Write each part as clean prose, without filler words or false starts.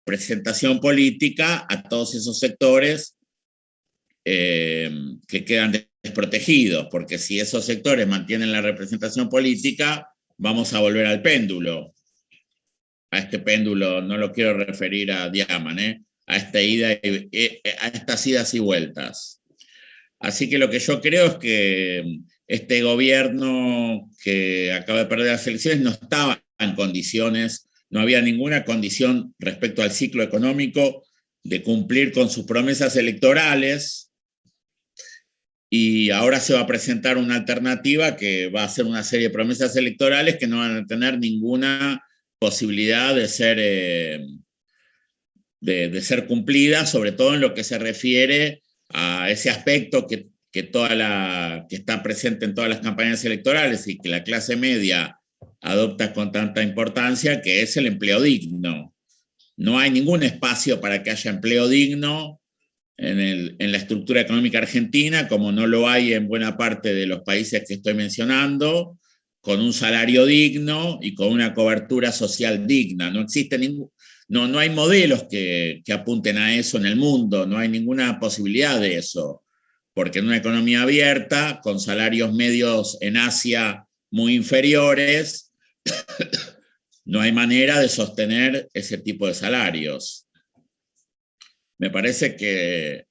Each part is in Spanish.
representación política a todos esos sectores que quedan desprotegidos, porque si esos sectores mantienen la representación política, vamos a volver al péndulo. A este péndulo no lo quiero referir a Diaman, a estas idas y vueltas. Así que lo que yo creo es que este gobierno que acaba de perder las elecciones no estaba en condiciones, no había ninguna condición respecto al ciclo económico de cumplir con sus promesas electorales, y ahora se va a presentar una alternativa que va a ser una serie de promesas electorales que no van a tener ninguna posibilidad de ser cumplidas, sobre todo en lo que se refiere a ese aspecto que está presente en todas las campañas electorales y que la clase media adopta con tanta importancia, que es el empleo digno. No hay ningún espacio para que haya empleo digno en la estructura económica argentina, como no lo hay en buena parte de los países que estoy mencionando, con un salario digno y con una cobertura social digna. No existe no hay modelos que apunten a eso en el mundo, no hay ninguna posibilidad de eso, porque en una economía abierta, con salarios medios en Asia muy inferiores, no hay manera de sostener ese tipo de salarios. Me parece que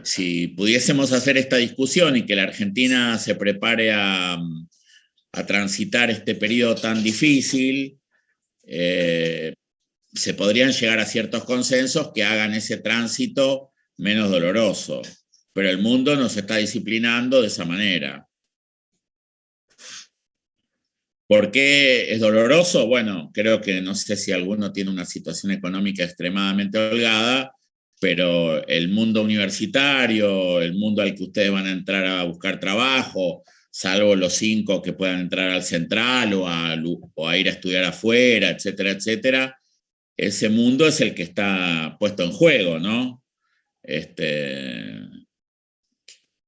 si pudiésemos hacer esta discusión y que la Argentina se prepare a transitar este periodo tan difícil, se podrían llegar a ciertos consensos que hagan ese tránsito menos doloroso. Pero el mundo nos está disciplinando de esa manera. ¿Por qué es doloroso? Bueno, creo que no sé si alguno tiene una situación económica extremadamente holgada, pero el mundo universitario, el mundo al que ustedes van a entrar a buscar trabajo, salvo los 5 que puedan entrar al central o a ir a estudiar afuera, etcétera, etcétera, ese mundo es el que está puesto en juego, ¿no?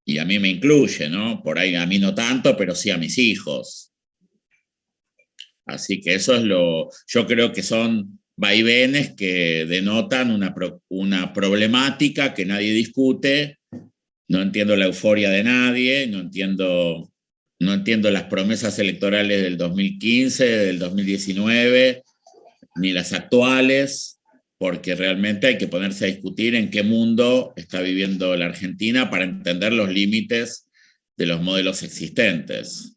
Y a mí me incluye, ¿no? Por ahí a mí no tanto, pero sí a mis hijos. Así que eso es yo creo que son vaivenes que denotan una problemática que nadie discute. No entiendo la euforia de nadie, no entiendo las promesas electorales del 2015, del 2019, ni las actuales, porque realmente hay que ponerse a discutir en qué mundo está viviendo la Argentina para entender los límites de los modelos existentes.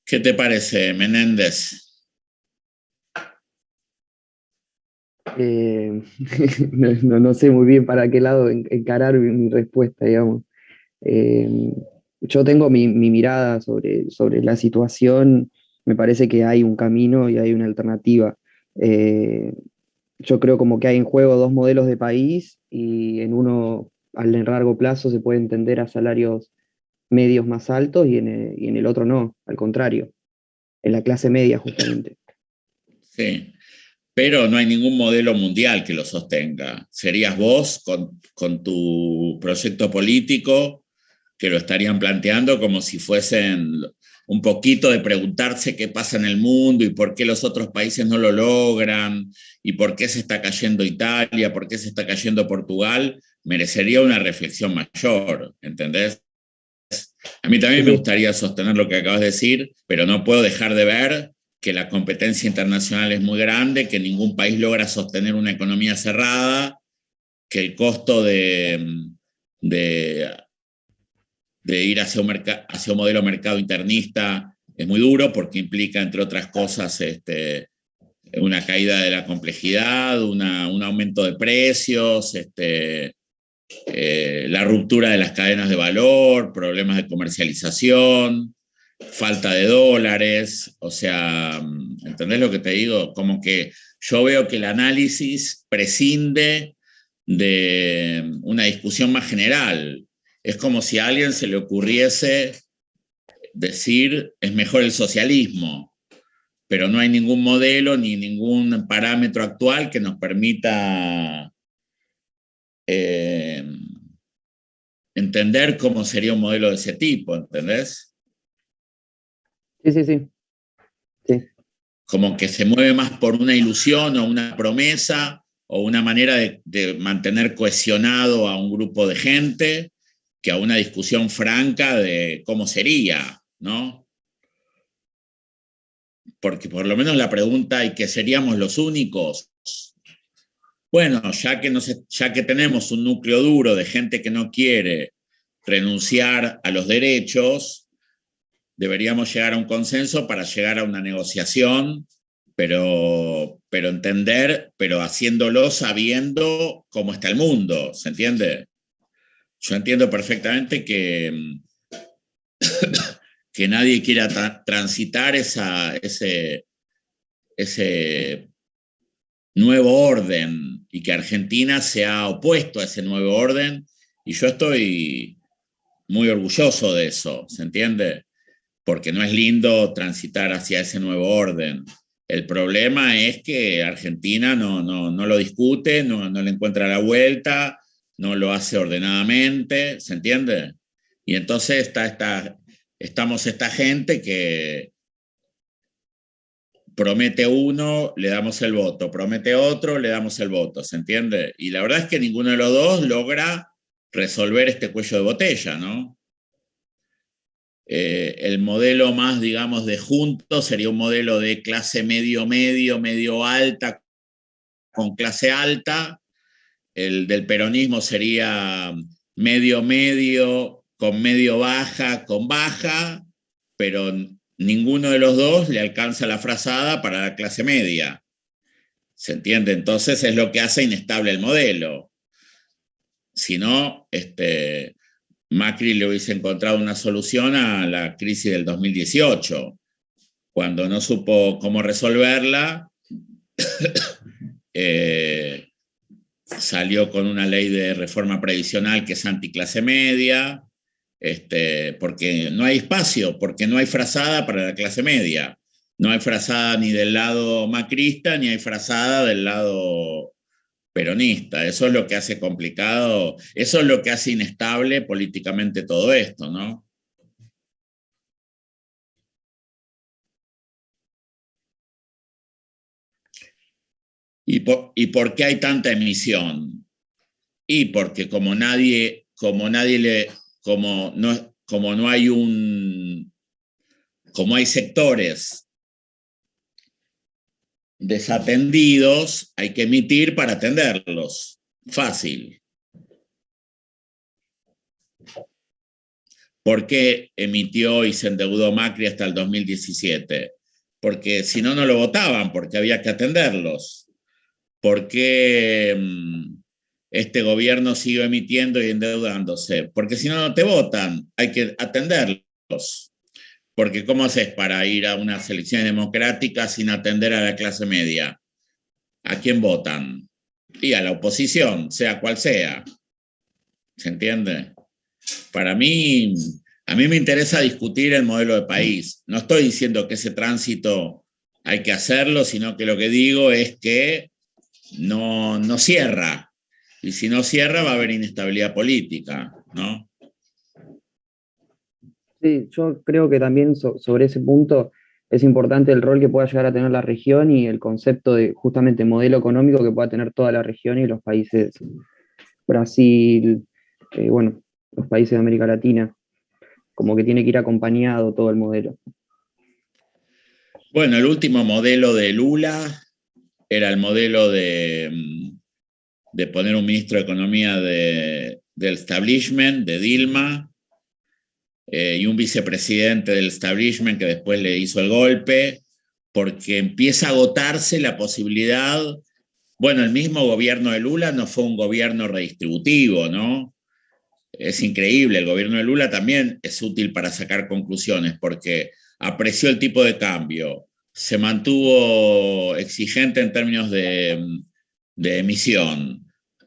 ¿Qué te parece, Menéndez? No sé muy bien para qué lado encarar mi respuesta, digamos. Yo tengo mi mirada sobre la situación. Me parece que hay un camino y hay una alternativa. Yo creo como que hay en juego dos modelos de país y en uno, al largo plazo, se puede entender a salarios medios más altos y en el otro no, al contrario, en la clase media justamente. Sí, pero no hay ningún modelo mundial que lo sostenga. Serías vos con tu proyecto político que lo estarían planteando como si fuesen un poquito de preguntarse qué pasa en el mundo y por qué los otros países no lo logran y por qué se está cayendo Italia, por qué se está cayendo Portugal. Merecería una reflexión mayor, ¿entendés? A mí Sí, también me sí. gustaría sostener lo que acabas de decir, pero no puedo dejar de ver que la competencia internacional es muy grande, que ningún país logra sostener una economía cerrada, que el costo de, de ir hacia un modelo mercado internista es muy duro porque implica, entre otras cosas, una caída de la complejidad, un aumento de precios, la ruptura de las cadenas de valor, problemas de comercialización, falta de dólares. O sea, ¿entendés lo que te digo? Como que yo veo que el análisis prescinde de una discusión más general. Es como si a alguien se le ocurriese decir es mejor el socialismo, pero no hay ningún modelo ni ningún parámetro actual que nos permita entender cómo sería un modelo de ese tipo, ¿entendés? Sí, sí, sí. Sí. Como que se mueve más por una ilusión o una promesa o una manera de mantener cohesionado a un grupo de gente que a una discusión franca de cómo sería, ¿no? Porque por lo menos la pregunta, ¿y que seríamos los únicos? Bueno, ya que tenemos un núcleo duro de gente que no quiere renunciar a los derechos, deberíamos llegar a un consenso para llegar a una negociación, pero entender, pero haciéndolo sabiendo cómo está el mundo, ¿se entiende? Yo entiendo perfectamente que nadie quiera transitar ese nuevo orden y que Argentina se ha opuesto a ese nuevo orden, y yo estoy muy orgulloso de eso, ¿se entiende? Porque no es lindo transitar hacia ese nuevo orden. El problema es que Argentina no lo discute, no le encuentra la vuelta, no lo hace ordenadamente, ¿se entiende? Y entonces estamos esta gente que promete uno, le damos el voto, promete otro, le damos el voto, ¿se entiende? Y la verdad es que ninguno de los dos logra resolver este cuello de botella, ¿no? El modelo más, digamos, de juntos sería un modelo de clase medio alta, con clase alta. El del peronismo sería medio, con medio baja, con baja, pero ninguno de los dos le alcanza la frazada para la clase media. ¿Se entiende? Entonces es lo que hace inestable el modelo. Si no, Macri le hubiese encontrado una solución a la crisis del 2018. Cuando no supo cómo resolverla, salió con una ley de reforma previsional que es anticlase media, porque no hay espacio, porque no hay frazada para la clase media. No hay frazada ni del lado macrista, ni hay frazada del lado peronista. Eso es lo que hace complicado, eso es lo que hace inestable políticamente todo esto, ¿no? ¿Y por qué hay tanta emisión? Y porque como no hay como hay sectores desatendidos, hay que emitir para atenderlos. Fácil. ¿Por qué emitió y se endeudó Macri hasta el 2017? Porque si no, no lo votaban, porque había que atenderlos. ¿Por qué este gobierno siguió emitiendo y endeudándose? Porque si no, no te votan, hay que atenderlos. Porque ¿cómo haces para ir a unas elecciones democráticas sin atender a la clase media? ¿A quién votan? Y a la oposición, sea cual sea. ¿Se entiende? Para mí, a mí me interesa discutir el modelo de país. No estoy diciendo que ese tránsito hay que hacerlo, sino que lo que digo es que no cierra. Y si no cierra, va a haber inestabilidad política, ¿no? Sí, yo creo que también sobre ese punto es importante el rol que pueda llegar a tener la región y el concepto de justamente modelo económico que pueda tener toda la región y los países, Brasil, bueno, los países de América Latina, como que tiene que ir acompañado todo el modelo. Bueno, el último modelo de Lula era el modelo de poner un ministro de Economía del establishment, de Dilma, y un vicepresidente del establishment que después le hizo el golpe, porque empieza a agotarse la posibilidad. Bueno, el mismo gobierno de Lula no fue un gobierno redistributivo, ¿no? Es increíble, el gobierno de Lula también es útil para sacar conclusiones, porque apreció el tipo de cambio, se mantuvo exigente en términos de emisión,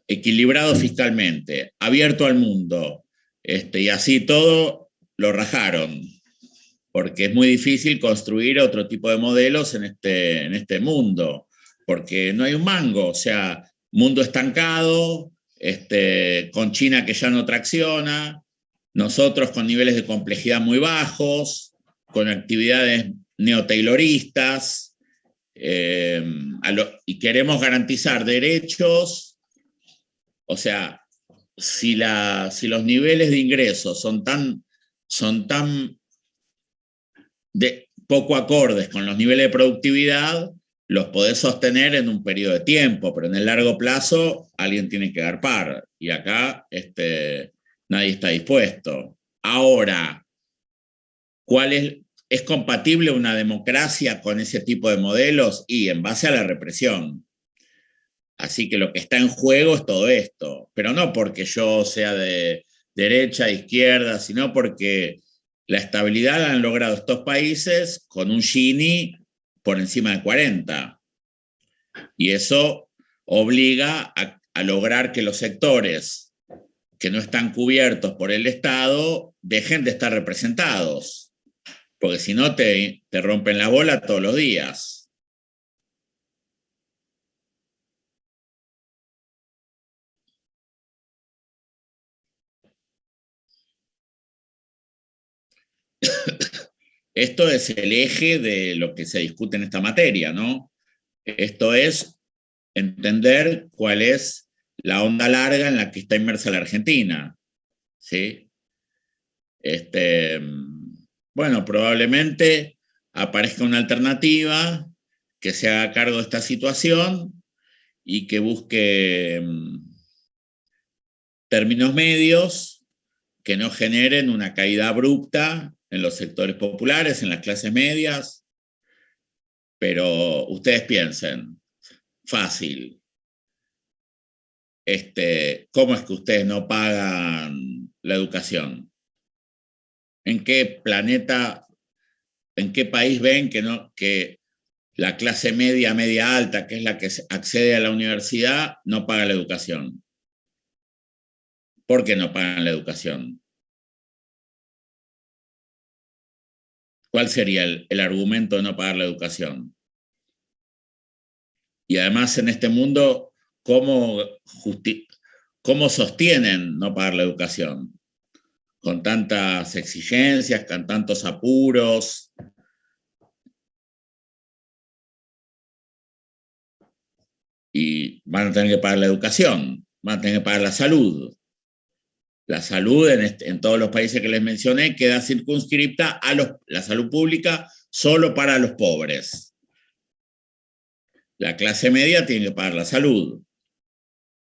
equilibrado fiscalmente, abierto al mundo, y así todo lo rajaron, porque es muy difícil construir otro tipo de modelos en este mundo, porque no hay un mango, o sea, mundo estancado, con China que ya no tracciona, nosotros con niveles de complejidad muy bajos, con actividades neotayloristas, y queremos garantizar derechos. O sea, si los niveles de ingresos son tan poco acordes con los niveles de productividad, los podés sostener en un periodo de tiempo, pero en el largo plazo alguien tiene que garpar. Y acá nadie está dispuesto. Ahora, ¿es compatible una democracia con ese tipo de modelos? Y en base a la represión. Así que lo que está en juego es todo esto, pero no porque yo sea de derecha, izquierda, sino porque la estabilidad la han logrado estos países con un Gini por encima de 40. Y eso obliga a lograr que los sectores que no están cubiertos por el Estado dejen de estar representados, porque si no te rompen la bola todos los días. Esto es el eje de lo que se discute en esta materia, ¿no? Esto es entender cuál es la onda larga en la que está inmersa la Argentina, ¿sí? Bueno, probablemente aparezca una alternativa que se haga cargo de esta situación y que busque términos medios que no generen una caída abrupta en los sectores populares, en las clases medias. Pero ustedes piensen, fácil, ¿cómo es que ustedes no pagan la educación? ¿En qué planeta, en qué país ven que la clase media, media alta, que es la que accede a la universidad, no paga la educación? ¿Por qué no pagan la educación? ¿Cuál sería el argumento de no pagar la educación? Y además en este mundo, ¿cómo sostienen no pagar la educación? Con tantas exigencias, con tantos apuros. Y van a tener que pagar la educación, van a tener que pagar la salud. La salud en todos los países que les mencioné queda circunscripta a la salud pública solo para los pobres. La clase media tiene que pagar la salud.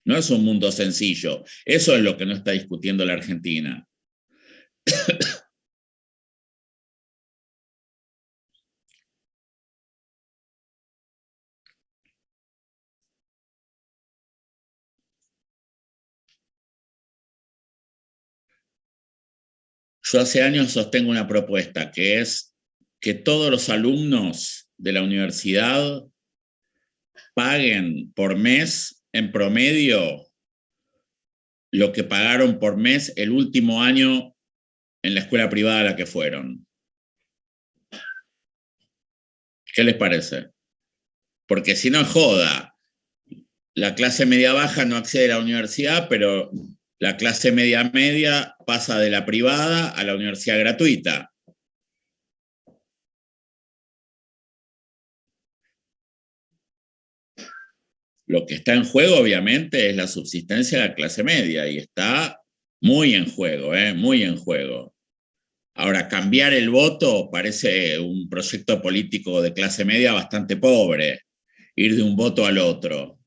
No es un mundo sencillo. Eso es lo que no está discutiendo la Argentina. Yo hace años sostengo una propuesta que es que todos los alumnos de la universidad paguen por mes, en promedio, lo que pagaron por mes el último año en la escuela privada a la que fueron. ¿Qué les parece? Porque si no es joda, la clase media baja no accede a la universidad, pero la clase media media pasa de la privada a la universidad gratuita. Lo que está en juego, obviamente, es la subsistencia de la clase media y está muy en juego, muy en juego. Ahora, cambiar el voto parece un proyecto político de clase media bastante pobre, ir de un voto al otro.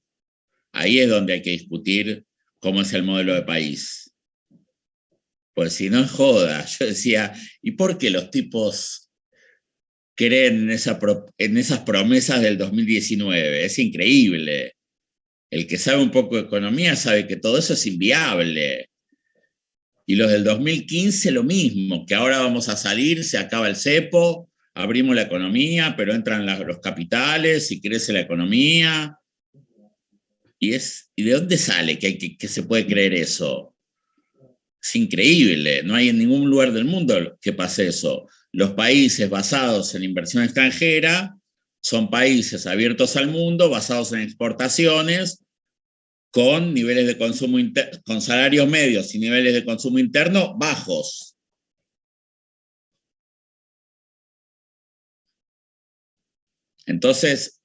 Ahí es donde hay que discutir cómo es el modelo de país. Pues si no es joda, yo decía, ¿y por qué los tipos creen en esas promesas del 2019? Es increíble. El que sabe un poco de economía sabe que todo eso es inviable. Y los del 2015 lo mismo, que ahora vamos a salir, se acaba el cepo, abrimos la economía, pero entran los capitales y crece la economía. ¿Y de dónde sale que se puede creer eso? Es increíble, no hay en ningún lugar del mundo que pase eso. Los países basados en inversión extranjera son países abiertos al mundo, basados en exportaciones, con niveles de consumo con salarios medios y niveles de consumo interno bajos. Entonces,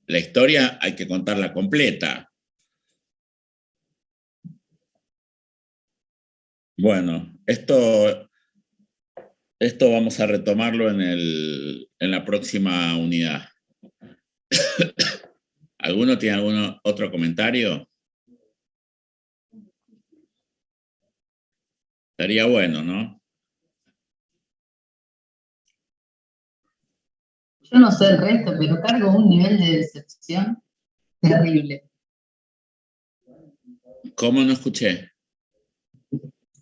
la historia hay que contarla completa. Bueno, esto vamos a retomarlo en la próxima unidad. ¿Alguno tiene algún otro comentario? Estaría bueno, ¿no? Yo no sé el resto, pero cargo un nivel de decepción terrible. ¿Cómo no escuché?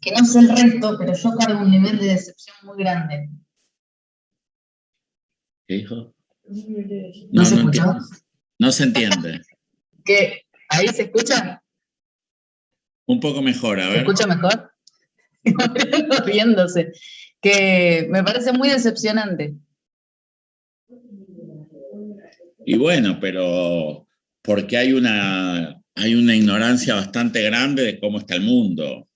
Que no sé el resto, pero yo cargo un nivel de decepción muy grande. ¿Qué dijo? ¿No se escuchó? No se entiende. ¿Qué? ¿Ahí se escucha? Un poco mejor, a ver. ¿Se escucha mejor? Riéndose. Que me parece muy decepcionante. Y bueno, pero porque hay una ignorancia bastante grande de cómo está el mundo.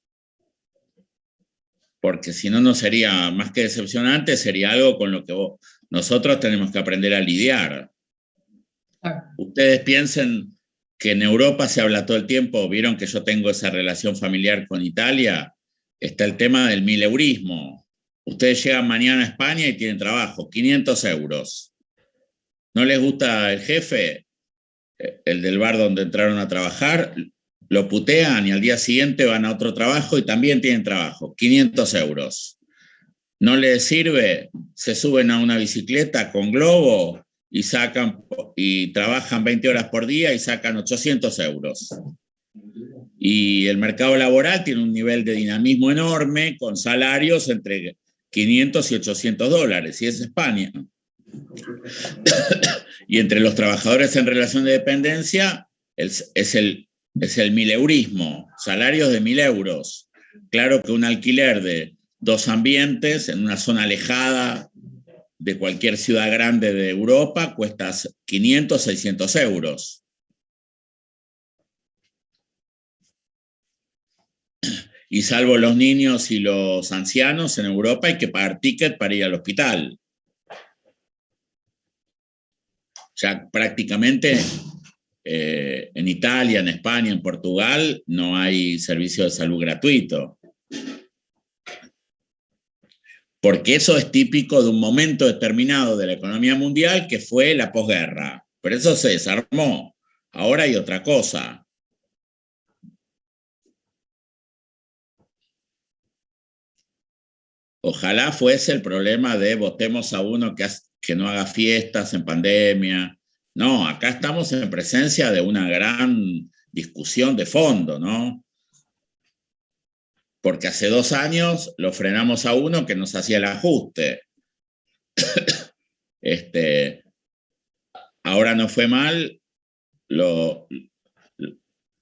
Porque si no, no sería más que decepcionante, sería algo con lo que nosotros tenemos que aprender a lidiar. Ustedes piensen que en Europa se habla todo el tiempo, vieron que yo tengo esa relación familiar con Italia, está el tema del mileurismo. Ustedes llegan mañana a España y tienen trabajo, 500 euros. ¿No les gusta el jefe, el del bar donde entraron a trabajar? Lo putean y al día siguiente van a otro trabajo y también tienen trabajo, 500 euros. No les sirve, se suben a una bicicleta con globo y trabajan 20 horas por día y sacan 800 euros. Y el mercado laboral tiene un nivel de dinamismo enorme con salarios entre 500 y 800 dólares, y es España. Y entre los trabajadores en relación de dependencia es el mileurismo, salarios de 1.000 euros. Claro que un alquiler de 2 ambientes en una zona alejada de cualquier ciudad grande de Europa cuesta 500, 600 euros. Y salvo los niños y los ancianos, en Europa hay que pagar ticket para ir al hospital. Ya prácticamente en Italia, en España, en Portugal, no hay servicio de salud gratuito. Porque eso es típico de un momento determinado de la economía mundial que fue la posguerra. Pero eso se desarmó. Ahora hay otra cosa. Ojalá fuese el problema de votemos a uno que no haga fiestas en pandemia. No, acá estamos en presencia de una gran discusión de fondo, ¿no? Porque hace 2 años lo frenamos a uno que nos hacía el ajuste. Ahora no fue mal, lo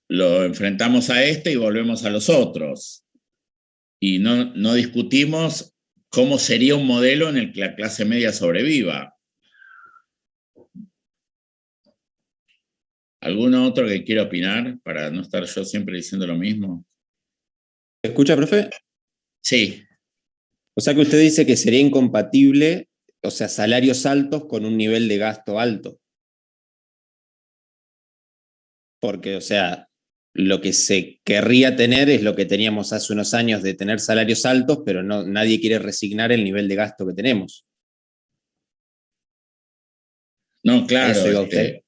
enfrentamos a y volvemos a los otros. Y no discutimos cómo sería un modelo en el que la clase media sobreviva. ¿Alguno otro que quiera opinar para no estar yo siempre diciendo lo mismo? ¿Me escucha, profe? Sí. O sea que usted dice que sería incompatible, o sea, salarios altos con un nivel de gasto alto. Porque, o sea, lo que se querría tener es lo que teníamos hace unos años de tener salarios altos, pero nadie quiere resignar el nivel de gasto que tenemos. No, claro. ¿Eso iba usted?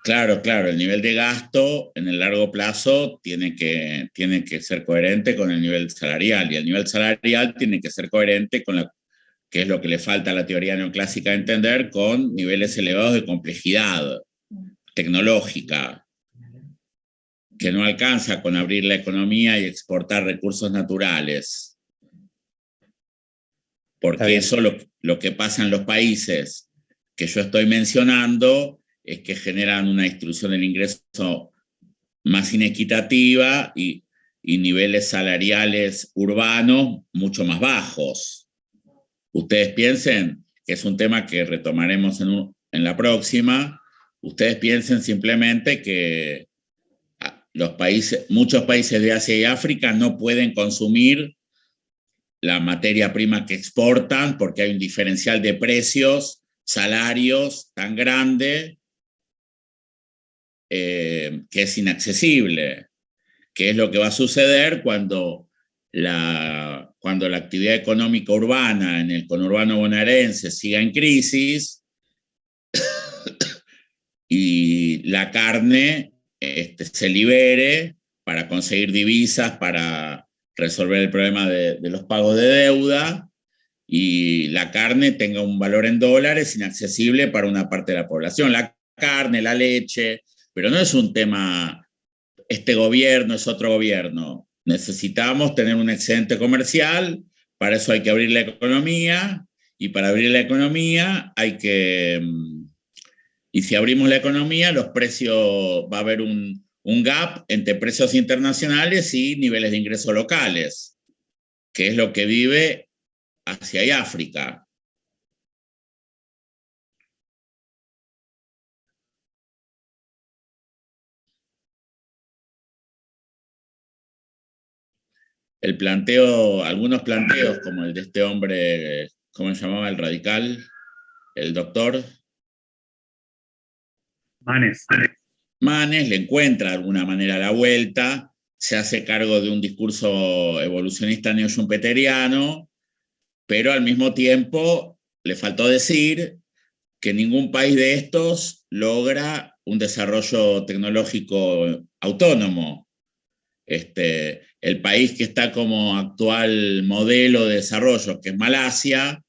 Claro, el nivel de gasto en el largo plazo tiene que ser coherente con el nivel salarial, y el nivel salarial tiene que ser coherente con que es lo que le falta a la teoría neoclásica de entender, con niveles elevados de complejidad tecnológica, que no alcanza con abrir la economía y exportar recursos naturales. Porque eso lo que pasa en los países que yo estoy mencionando es que generan una distribución del ingreso más inequitativa y niveles salariales urbanos mucho más bajos. Ustedes piensen, que es un tema que retomaremos en la próxima, ustedes piensen simplemente que muchos países de Asia y África no pueden consumir la materia prima que exportan porque hay un diferencial de precios, salarios tan grande que es inaccesible, que es lo que va a suceder cuando la actividad económica urbana en el conurbano bonaerense siga en crisis y la carne se libere para conseguir divisas, para resolver el problema de los pagos de deuda, y la carne tenga un valor en dólares inaccesible para una parte de la población. La carne, la leche, pero no es un tema, este gobierno es otro gobierno. Necesitamos tener un excedente comercial, para eso hay que abrir la economía, y para abrir la economía hay que... Y si abrimos la economía, los precios, va a haber un gap entre precios internacionales y niveles de ingresos locales, que es lo que vive Asia y África. Algunos planteos, como el de este hombre, ¿cómo se llamaba? El radical, el doctor Manes, le encuentra de alguna manera la vuelta, se hace cargo de un discurso evolucionista neo-schumpeteriano, pero al mismo tiempo le faltó decir que ningún país de estos logra un desarrollo tecnológico autónomo. El país que está como actual modelo de desarrollo, que es Malasia,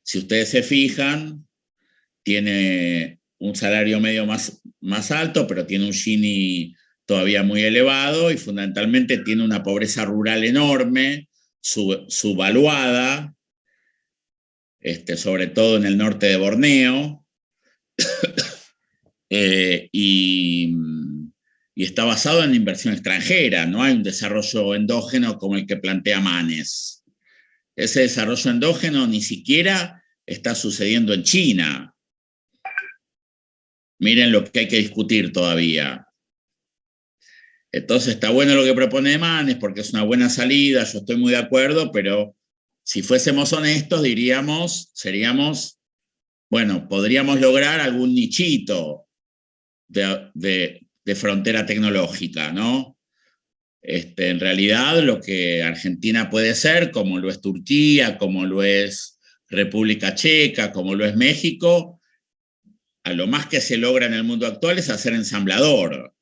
si ustedes se fijan, tiene un salario medio más alto, pero tiene un Gini todavía muy elevado y fundamentalmente tiene una pobreza rural enorme, subvaluada, sobre todo en el norte de Borneo, y está basado en inversión extranjera, no hay un desarrollo endógeno como el que plantea Manes. Ese desarrollo endógeno ni siquiera está sucediendo en China. Miren lo que hay que discutir todavía. Entonces está bueno lo que propone Manes porque es una buena salida, yo estoy muy de acuerdo, pero si fuésemos honestos podríamos lograr algún nichito de frontera tecnológica, ¿no? En realidad lo que Argentina puede ser, como lo es Turquía, como lo es República Checa, como lo es México, a lo más que se logra en el mundo actual es hacer ensamblador.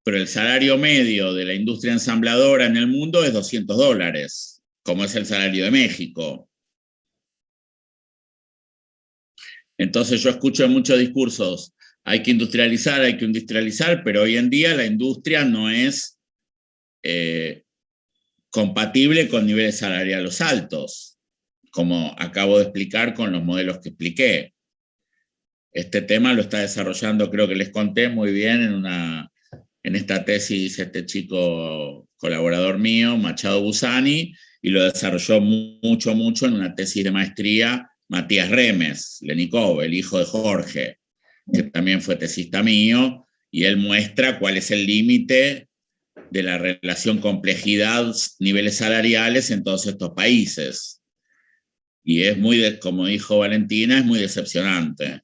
Pero el salario medio de la industria ensambladora en el mundo es $200, como es el salario de México. Entonces yo escucho muchos discursos, hay que industrializar, pero hoy en día la industria no es compatible con niveles salariales altos, como acabo de explicar con los modelos que expliqué. Este tema lo está desarrollando, creo que les conté muy bien en esta tesis este chico colaborador mío, Machado Busani, y lo desarrolló mucho en una tesis de maestría Matías Remes, Lenikov, el hijo de Jorge, que también fue tesista mío, y él muestra cuál es el límite de la relación complejidad-niveles salariales en todos estos países. Y es como dijo Valentina, es muy decepcionante.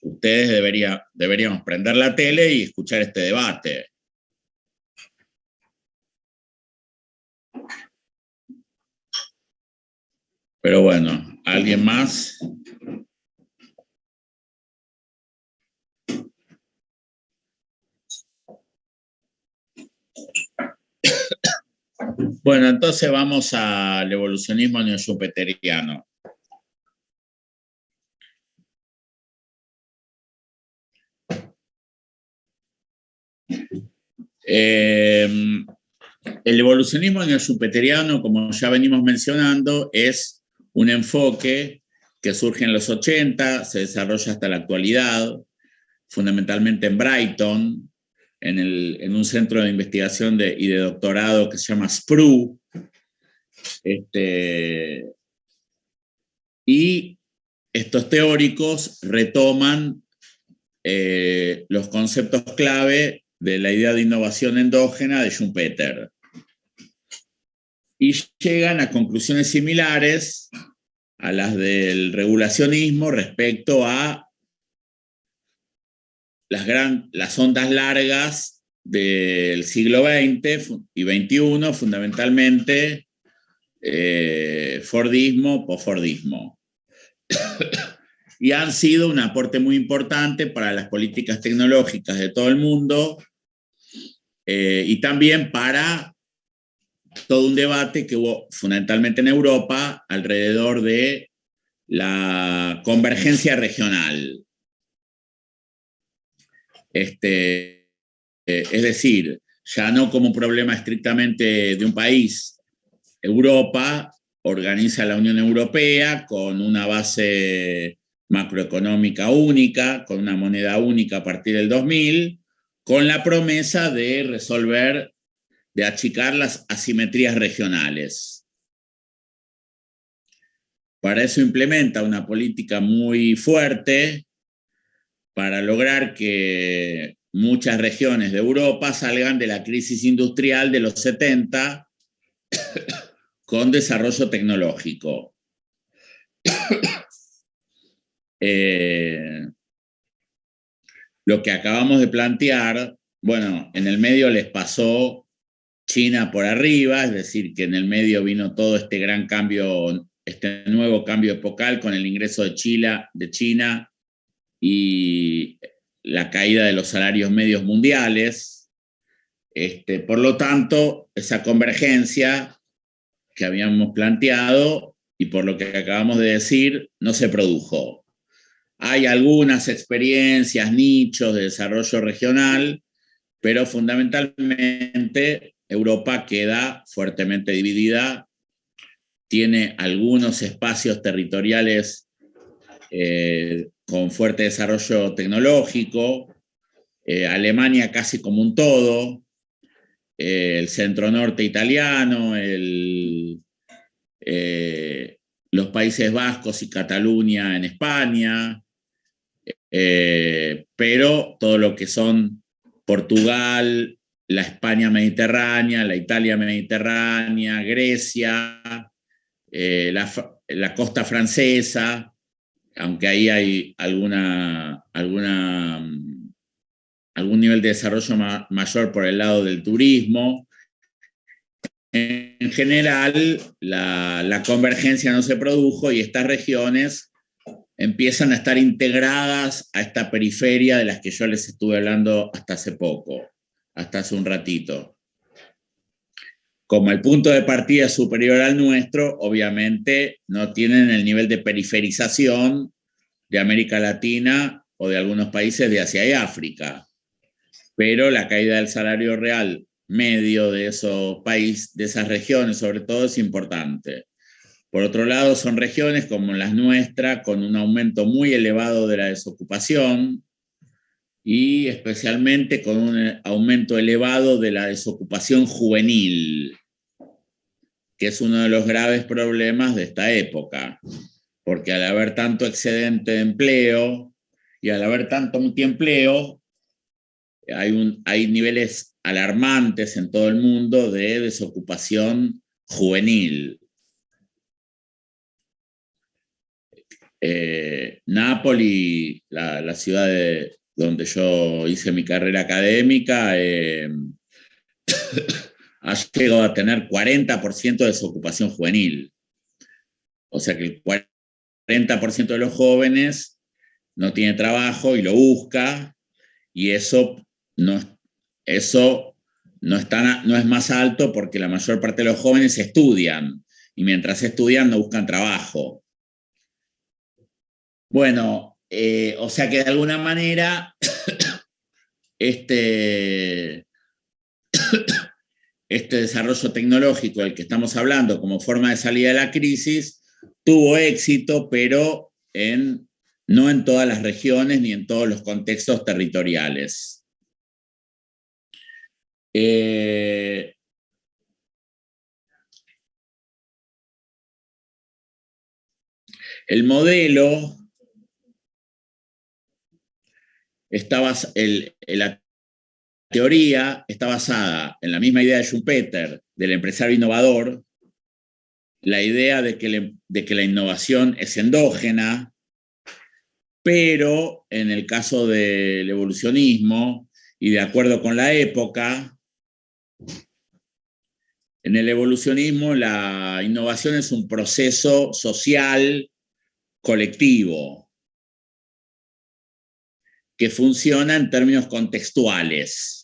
Ustedes deberíamos prender la tele y escuchar este debate. Pero bueno, ¿alguien más? Bueno, entonces vamos al evolucionismo neo-schumpeteriano. El evolucionismo neo-schumpeteriano, como ya venimos mencionando, es un enfoque que surge en los 80, se desarrolla hasta la actualidad, fundamentalmente en Brighton, en un centro de investigación y de doctorado que se llama SPRU. Y estos teóricos retoman los conceptos clave de la idea de innovación endógena de Schumpeter. Y llegan a conclusiones similares a las del regulacionismo respecto a las ondas largas del siglo XX y XXI, fundamentalmente Fordismo, posfordismo. Y han sido un aporte muy importante para las políticas tecnológicas de todo el mundo y también para todo un debate que hubo fundamentalmente en Europa alrededor de la convergencia regional. Es decir, ya no como un problema estrictamente de un país. Europa organiza la Unión Europea con una base macroeconómica única, con una moneda única a partir del 2000, con la promesa de resolver, de achicar las asimetrías regionales. Para eso implementa una política muy fuerte para lograr que muchas regiones de Europa salgan de la crisis industrial de los 70 con desarrollo tecnológico. Lo que acabamos de plantear, bueno, en el medio les pasó China por arriba, es decir, que en el medio vino todo este gran cambio, este nuevo cambio epocal con el ingreso de China y la caída de los salarios medios mundiales. Por lo tanto, esa convergencia que habíamos planteado y por lo que acabamos de decir, no se produjo. Hay algunas experiencias, nichos de desarrollo regional, pero fundamentalmente Europa queda fuertemente dividida, tiene algunos espacios territoriales con fuerte desarrollo tecnológico, Alemania casi como un todo, el centro norte italiano, los Países Vascos y Cataluña en España, pero todo lo que son Portugal, la España mediterránea, la Italia mediterránea, Grecia, la costa francesa, aunque ahí hay algún nivel de desarrollo mayor por el lado del turismo. En general, la convergencia no se produjo y estas regiones empiezan a estar integradas a esta periferia de las que yo les estuve hablando hasta hace poco, hasta hace un ratito. Como el punto de partida es superior al nuestro, obviamente no tienen el nivel de periferización de América Latina o de algunos países de Asia y África. Pero la caída del salario real medio de esos países, de esas regiones sobre todo, es importante. Por otro lado, son regiones como las nuestras, con un aumento muy elevado de la desocupación y especialmente con un aumento elevado de la desocupación juvenil, que es uno de los graves problemas de esta época, porque al haber tanto excedente de empleo y al haber tanto multiempleo, hay niveles alarmantes en todo el mundo de desocupación juvenil. Nápoli, la ciudad donde yo hice mi carrera académica, ha llegado a tener 40% de desocupación juvenil. O sea que el 40% de los jóvenes no tiene trabajo y lo busca, y eso no es más alto porque la mayor parte de los jóvenes estudian, y mientras estudian no buscan trabajo. Bueno, o sea que de alguna manera este desarrollo tecnológico del que estamos hablando como forma de salida de la crisis tuvo éxito, pero no en todas las regiones ni en todos los contextos territoriales. El modelo la teoría está basada en la misma idea de Schumpeter, del empresario innovador, la idea de que la innovación es endógena, pero en el caso del evolucionismo, y de acuerdo con la época, en el evolucionismo la innovación es un proceso social colectivo que funciona en términos contextuales.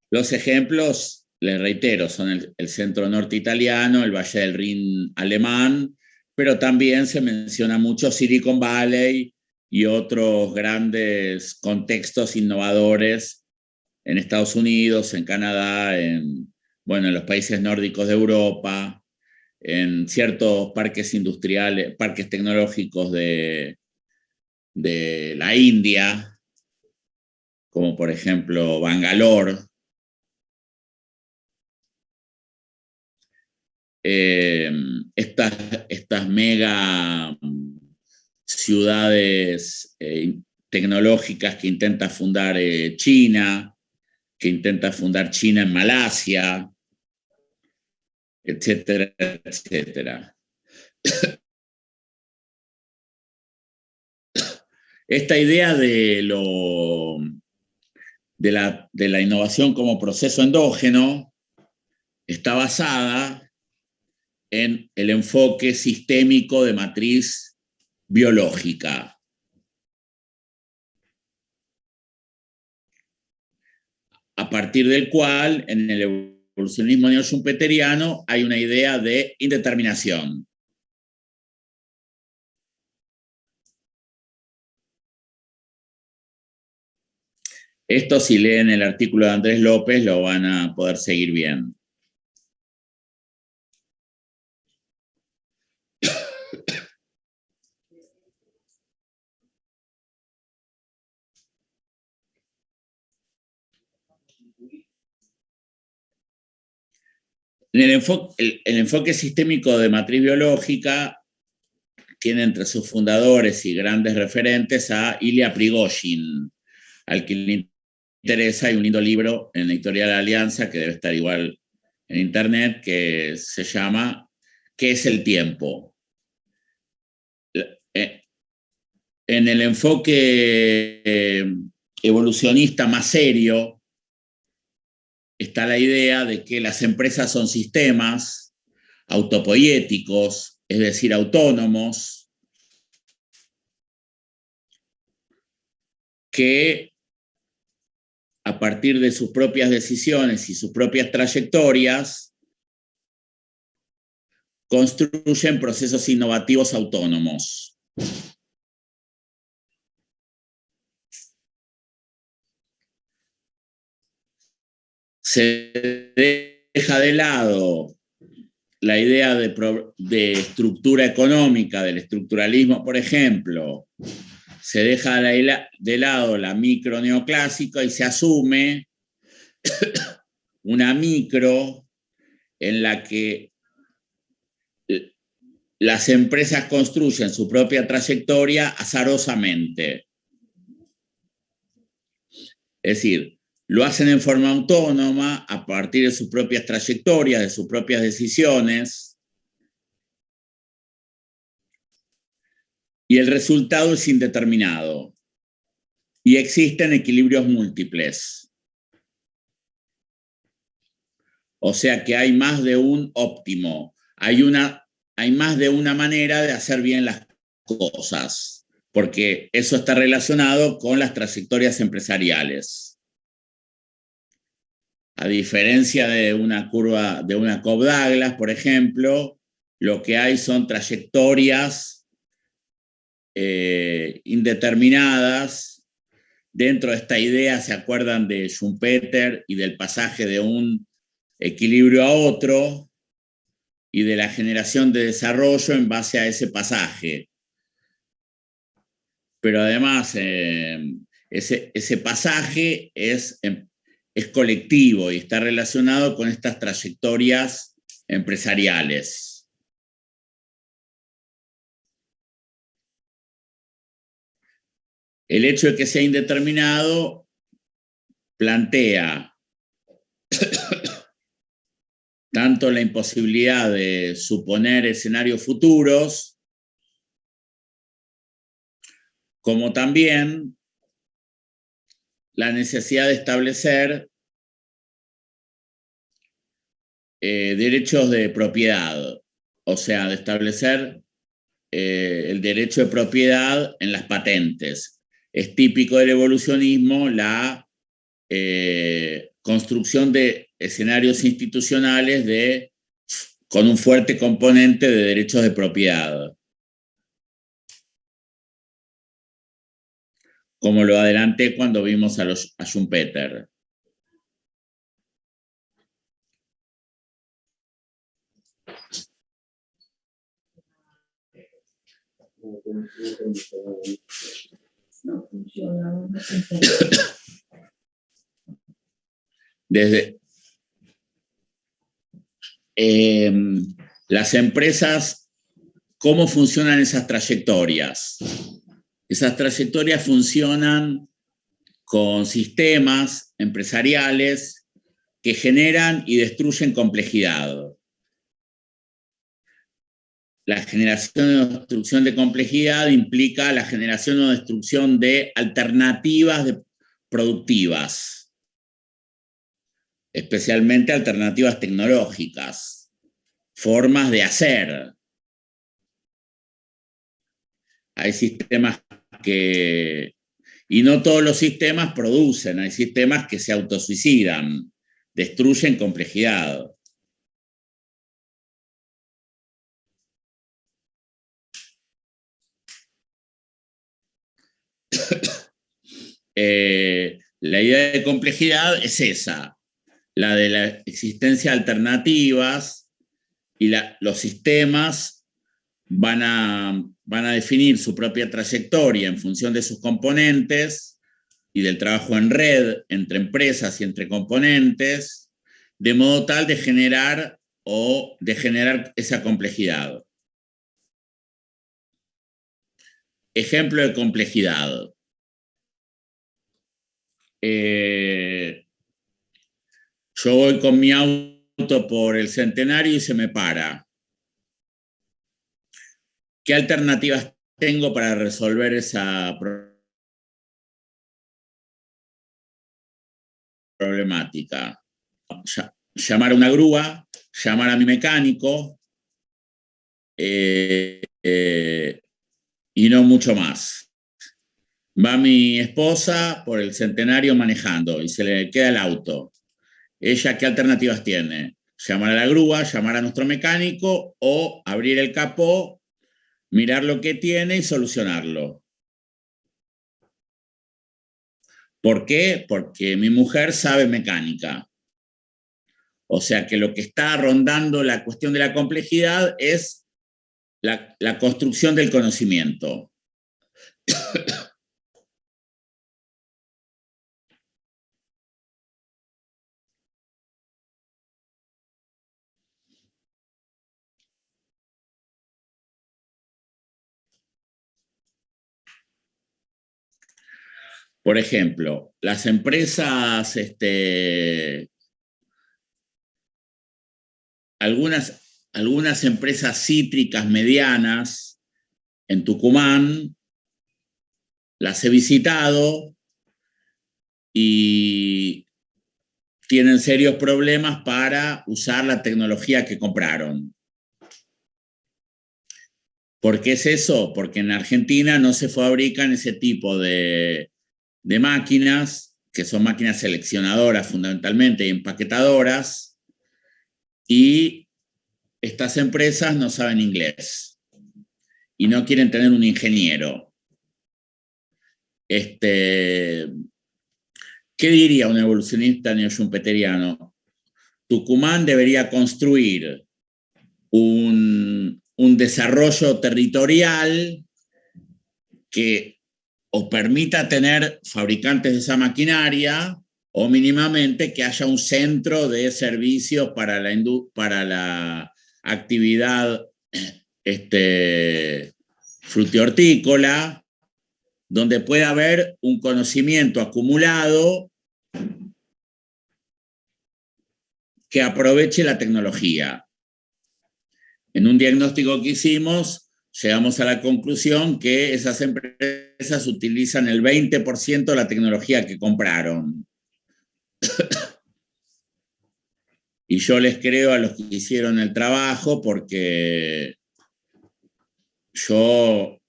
Los ejemplos, les reitero, son el centro norte italiano, el Valle del Rin alemán, pero también se menciona mucho Silicon Valley y otros grandes contextos innovadores en Estados Unidos, en Canadá, en los países nórdicos de Europa, en ciertos parques industriales, parques tecnológicos de la India, como por ejemplo Bangalore. Estas mega ciudades tecnológicas que intenta fundar China, que intenta fundar China en Malasia, etcétera, etcétera. Esta idea de la innovación como proceso endógeno está basada en el enfoque sistémico de matriz biológica. A partir del cual, en el evolucionismo neo-schumpeteriano, hay una idea de indeterminación. Esto, si leen el artículo de Andrés López, lo van a poder seguir bien. El enfoque sistémico de matriz biológica tiene entre sus fundadores y grandes referentes a Ilya Prigozhin, al que le interesa. Hay un lindo libro en la Editorial Alianza, que debe estar igual en internet, que se llama ¿Qué es el tiempo? En el enfoque evolucionista más serio está la idea de que las empresas son sistemas autopoiéticos, es decir, autónomos, que a partir de sus propias decisiones y sus propias trayectorias construyen procesos innovativos autónomos. Se deja de lado la idea de estructura económica, del estructuralismo, por ejemplo. Se deja de lado la micro neoclásica y se asume una micro en la que las empresas construyen su propia trayectoria azarosamente. Es decir, lo hacen en forma autónoma a partir de sus propias trayectorias, de sus propias decisiones, y el resultado es indeterminado. Y existen equilibrios múltiples. O sea que hay más de un óptimo, hay más de una manera de hacer bien las cosas, porque eso está relacionado con las trayectorias empresariales. A diferencia de una curva, de una Cobb-Douglas, por ejemplo, lo que hay son trayectorias indeterminadas. Dentro de esta idea se acuerdan de Schumpeter y del pasaje de un equilibrio a otro y de la generación de desarrollo en base a ese pasaje. Pero además, ese pasaje es colectivo y está relacionado con estas trayectorias empresariales. El hecho de que sea indeterminado plantea tanto la imposibilidad de suponer escenarios futuros, como también la necesidad de establecer derechos de propiedad, o sea, de establecer el derecho de propiedad en las patentes. Es típico del evolucionismo la construcción de escenarios institucionales con un fuerte componente de derechos de propiedad, como lo adelanté cuando vimos a Schumpeter. Desde las empresas, ¿cómo funcionan esas trayectorias? Esas trayectorias funcionan con sistemas empresariales que generan y destruyen complejidad. La generación o destrucción de complejidad implica la generación o destrucción de alternativas productivas, especialmente alternativas tecnológicas, formas de hacer. Hay sistemas que... Y no todos los sistemas producen, hay sistemas que se autosuicidan, destruyen complejidad. La idea de complejidad es esa, la de la existencia de alternativas, y los sistemas van a definir su propia trayectoria en función de sus componentes y del trabajo en red entre empresas y entre componentes, de modo tal de generar esa complejidad. Ejemplo de complejidad. Yo voy con mi auto por el Centenario y se me para. ¿Qué alternativas tengo para resolver esa problemática? Llamar a una grúa, llamar a mi mecánico, y no mucho más. Va mi esposa por el Centenario manejando y se le queda el auto. ¿Ella qué alternativas tiene? Llamar a la grúa, llamar a nuestro mecánico o abrir el capó, mirar lo que tiene y solucionarlo. ¿Por qué? Porque mi mujer sabe mecánica. O sea que lo que está rondando la cuestión de la complejidad es la construcción del conocimiento. Por ejemplo, las empresas, algunas empresas cítricas medianas en Tucumán, las he visitado y tienen serios problemas para usar la tecnología que compraron. ¿Por qué es eso? Porque en Argentina no se fabrican ese tipo de máquinas, que son máquinas seleccionadoras fundamentalmente y empaquetadoras, y estas empresas no saben inglés y no quieren tener un ingeniero. ¿Qué diría un evolucionista neo-schumpeteriano? Tucumán debería construir un desarrollo territorial que o permita tener fabricantes de esa maquinaria o mínimamente que haya un centro de servicios para la actividad frutihortícola, donde pueda haber un conocimiento acumulado que aproveche la tecnología. En un diagnóstico que hicimos, llegamos a la conclusión que esas empresas utilizan el 20% de la tecnología que compraron. Y yo les creo a los que hicieron el trabajo porque yo,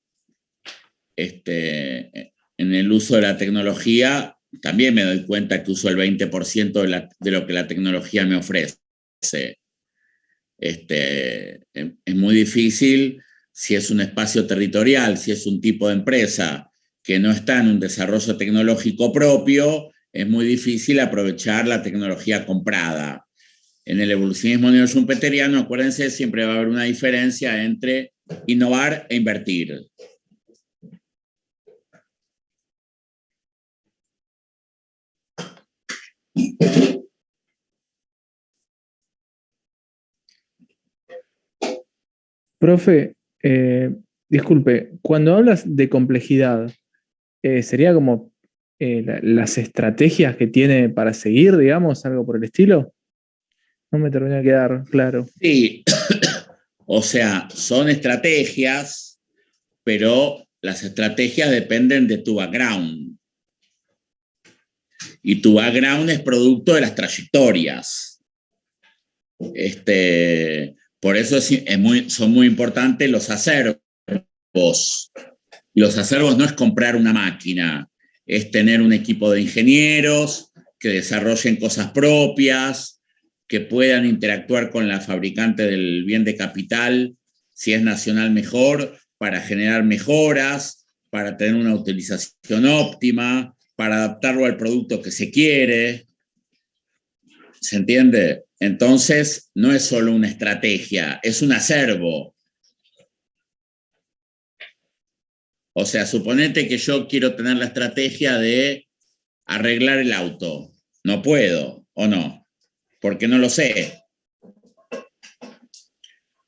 en el uso de la tecnología, también me doy cuenta que uso el 20% de lo que la tecnología me ofrece. Es muy difícil si es un espacio territorial, si es un tipo de empresa que no está en un desarrollo tecnológico propio, es muy difícil aprovechar la tecnología comprada. En el evolucionismo neo-schumpeteriano, acuérdense, siempre va a haber una diferencia entre innovar e invertir. Profe, disculpe, cuando hablas de complejidad, ¿sería como las estrategias que tiene para seguir, digamos, algo por el estilo? No me termina de quedar claro. Sí, o sea, son estrategias, pero las estrategias dependen de tu background. Y tu background es producto de las trayectorias. Por eso son muy importantes los acervos. Y los acervos no es comprar una máquina, es tener un equipo de ingenieros que desarrollen cosas propias, que puedan interactuar con la fabricante del bien de capital, si es nacional mejor, para generar mejoras, para tener una utilización óptima, para adaptarlo al producto que se quiere. ¿Se entiende? Entonces, no es solo una estrategia, es un acervo. O sea, suponete que yo quiero tener la estrategia de arreglar el auto. No puedo, ¿o no? Porque no lo sé.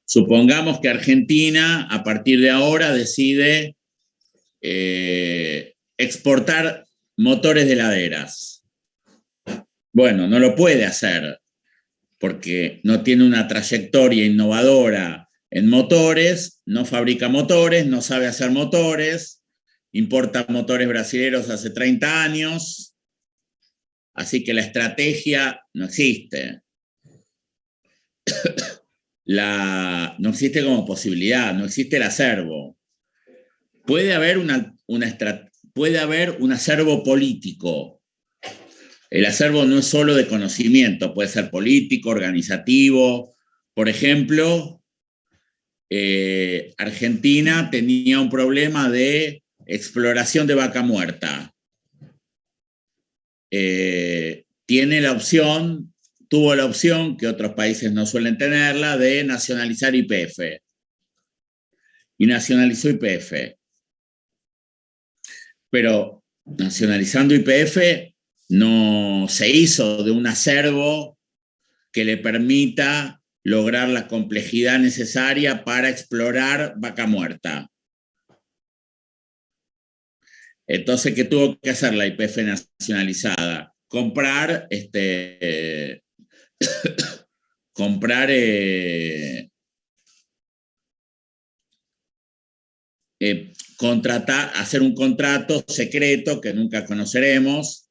Supongamos que Argentina, a partir de ahora, decide exportar motores de heladeras. Bueno, no lo puede hacer porque no tiene una trayectoria innovadora en motores, no fabrica motores, no sabe hacer motores, importa motores brasileños hace 30 años, así que la estrategia no existe. No existe como posibilidad, no existe el acervo. Puede haber puede haber un acervo político. El acervo no es solo de conocimiento, puede ser político, organizativo. Por ejemplo, Argentina tenía un problema de exploración de vaca muerta. Tuvo la opción, que otros países no suelen tenerla, de nacionalizar YPF. Y nacionalizó YPF. Pero nacionalizando YPF no se hizo de un acervo que le permita lograr la complejidad necesaria para explorar vaca muerta. Entonces, ¿qué tuvo que hacer la YPF nacionalizada? Comprar hacer un contrato secreto que nunca conoceremos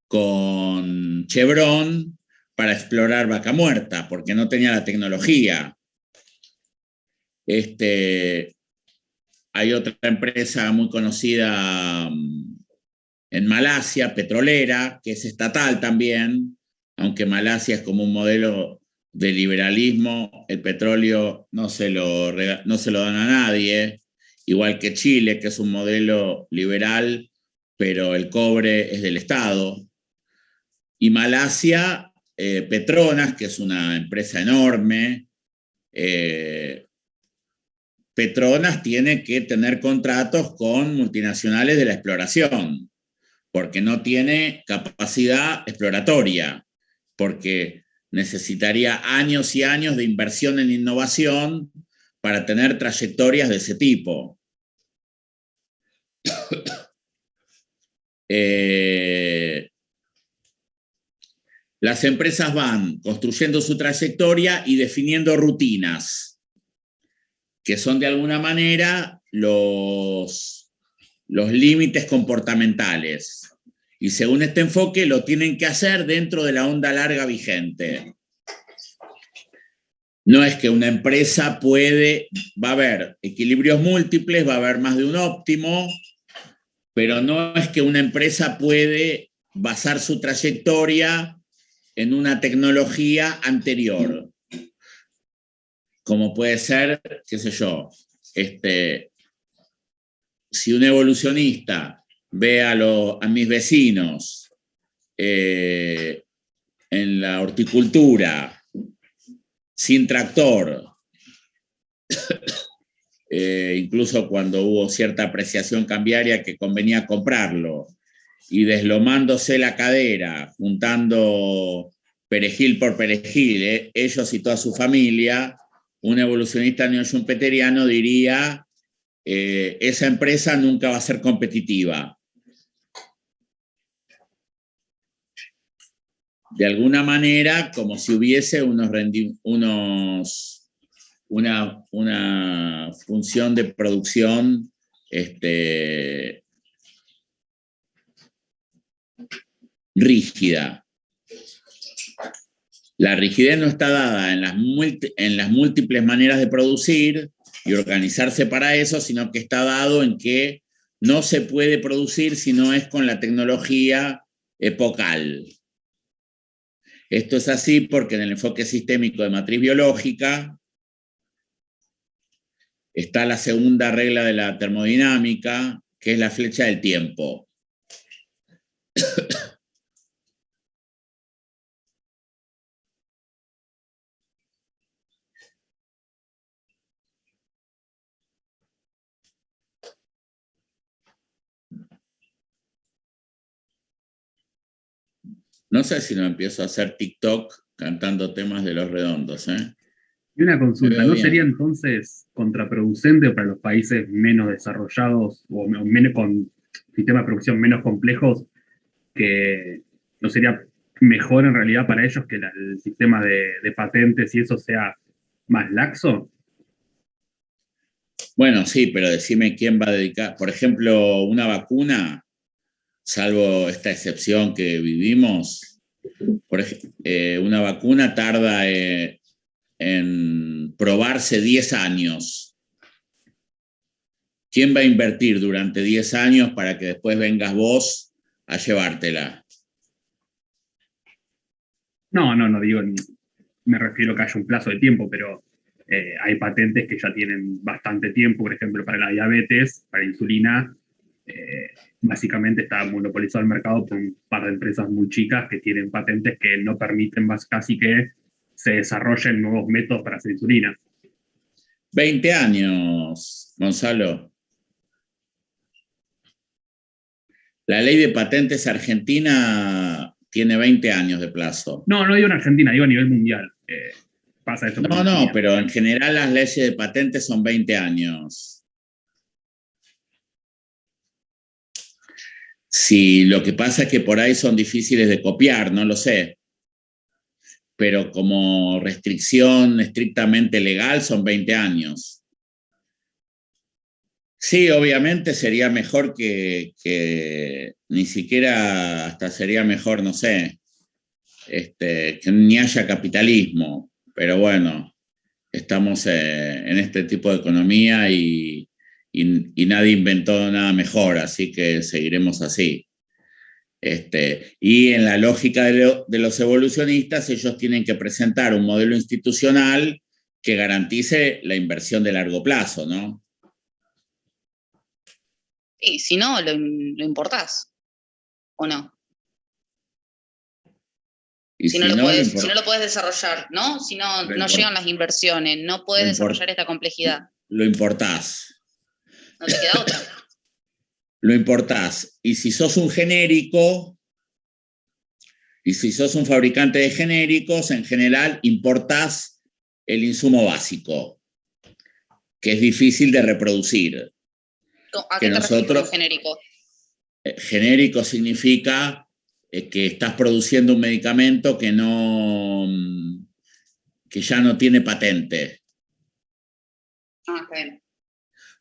con Chevron para explorar vaca muerta, porque no tenía la tecnología. Hay otra empresa muy conocida en Malasia, petrolera, que es estatal también, aunque Malasia es como un modelo de liberalismo, el petróleo no se lo dan a nadie, igual que Chile, que es un modelo liberal, pero el cobre es del Estado. Y Malasia, Petronas, que es una empresa enorme, Petronas tiene que tener contratos con multinacionales de la exploración, porque no tiene capacidad exploratoria, porque necesitaría años y años de inversión en innovación para tener trayectorias de ese tipo. las empresas van construyendo su trayectoria y definiendo rutinas, que son de alguna manera los límites comportamentales. Y según este enfoque, lo tienen que hacer dentro de la onda larga vigente. No es que una empresa va a haber equilibrios múltiples, va a haber más de un óptimo, pero no es que una empresa puede basar su trayectoria en una tecnología anterior, como puede ser, qué sé yo, si un evolucionista ve a mis vecinos en la horticultura, sin tractor, incluso cuando hubo cierta apreciación cambiaria que convenía comprarlo, y deslomándose la cadera, juntando perejil por perejil, ellos y toda su familia, un evolucionista neoschumpeteriano diría, esa empresa nunca va a ser competitiva. De alguna manera, como si hubiese una función de producción rígida. La rigidez no está dada en las múltiples maneras de producir y organizarse para eso, sino que está dado en que no se puede producir si no es con la tecnología epocal. Esto es así porque en el enfoque sistémico de matriz biológica está la segunda regla de la termodinámica, que es la flecha del tiempo. No sé si no empiezo a hacer TikTok cantando temas de Los Redondos, ¿eh? Y una consulta, Pero ¿no bien. sería entonces contraproducente para los países menos desarrollados o menos con sistemas de producción menos complejos, que no sería mejor en realidad para ellos que el sistema de patentes y eso sea más laxo? Bueno, sí, pero decime quién va a dedicar. Por ejemplo, una vacuna, salvo esta excepción que vivimos, una vacuna tarda en probarse 10 años. ¿Quién va a invertir durante 10 años para que después vengas vos a llevártela? No digo, me refiero que haya un plazo de tiempo, pero hay patentes que ya tienen bastante tiempo, por ejemplo, para la diabetes, para la insulina, básicamente está monopolizado el mercado por un par de empresas muy chicas que tienen patentes que no permiten más casi que se desarrollen nuevos métodos para hacer insulina. 20 años, Gonzalo. La ley de patentes argentina tiene 20 años de plazo. No digo en Argentina, digo a nivel mundial. Pasa eso. No, pero en general las leyes de patentes son 20 años. Sí, lo que pasa es que por ahí son difíciles de copiar, no lo sé. Pero como restricción estrictamente legal son 20 años. Sí, obviamente sería mejor que ni siquiera, hasta sería mejor, no sé, que ni haya capitalismo. Pero bueno, estamos en este tipo de economía y nadie inventó nada mejor, así que seguiremos así. Y en la lógica de los evolucionistas, ellos tienen que presentar un modelo institucional que garantice la inversión de largo plazo, ¿no? Y si no, lo importás, ¿o no? Y si no lo podés desarrollar, ¿no? Si no llegan las inversiones, no podés desarrollar esta complejidad. Lo importás. No te queda otra. Lo importás. Y si sos un genérico, y si sos un fabricante de genéricos, en general importás el insumo básico, que es difícil de reproducir. ¿A qué te refieres con genérico? genérico significa que estás produciendo un medicamento que ya no tiene patente. Okay.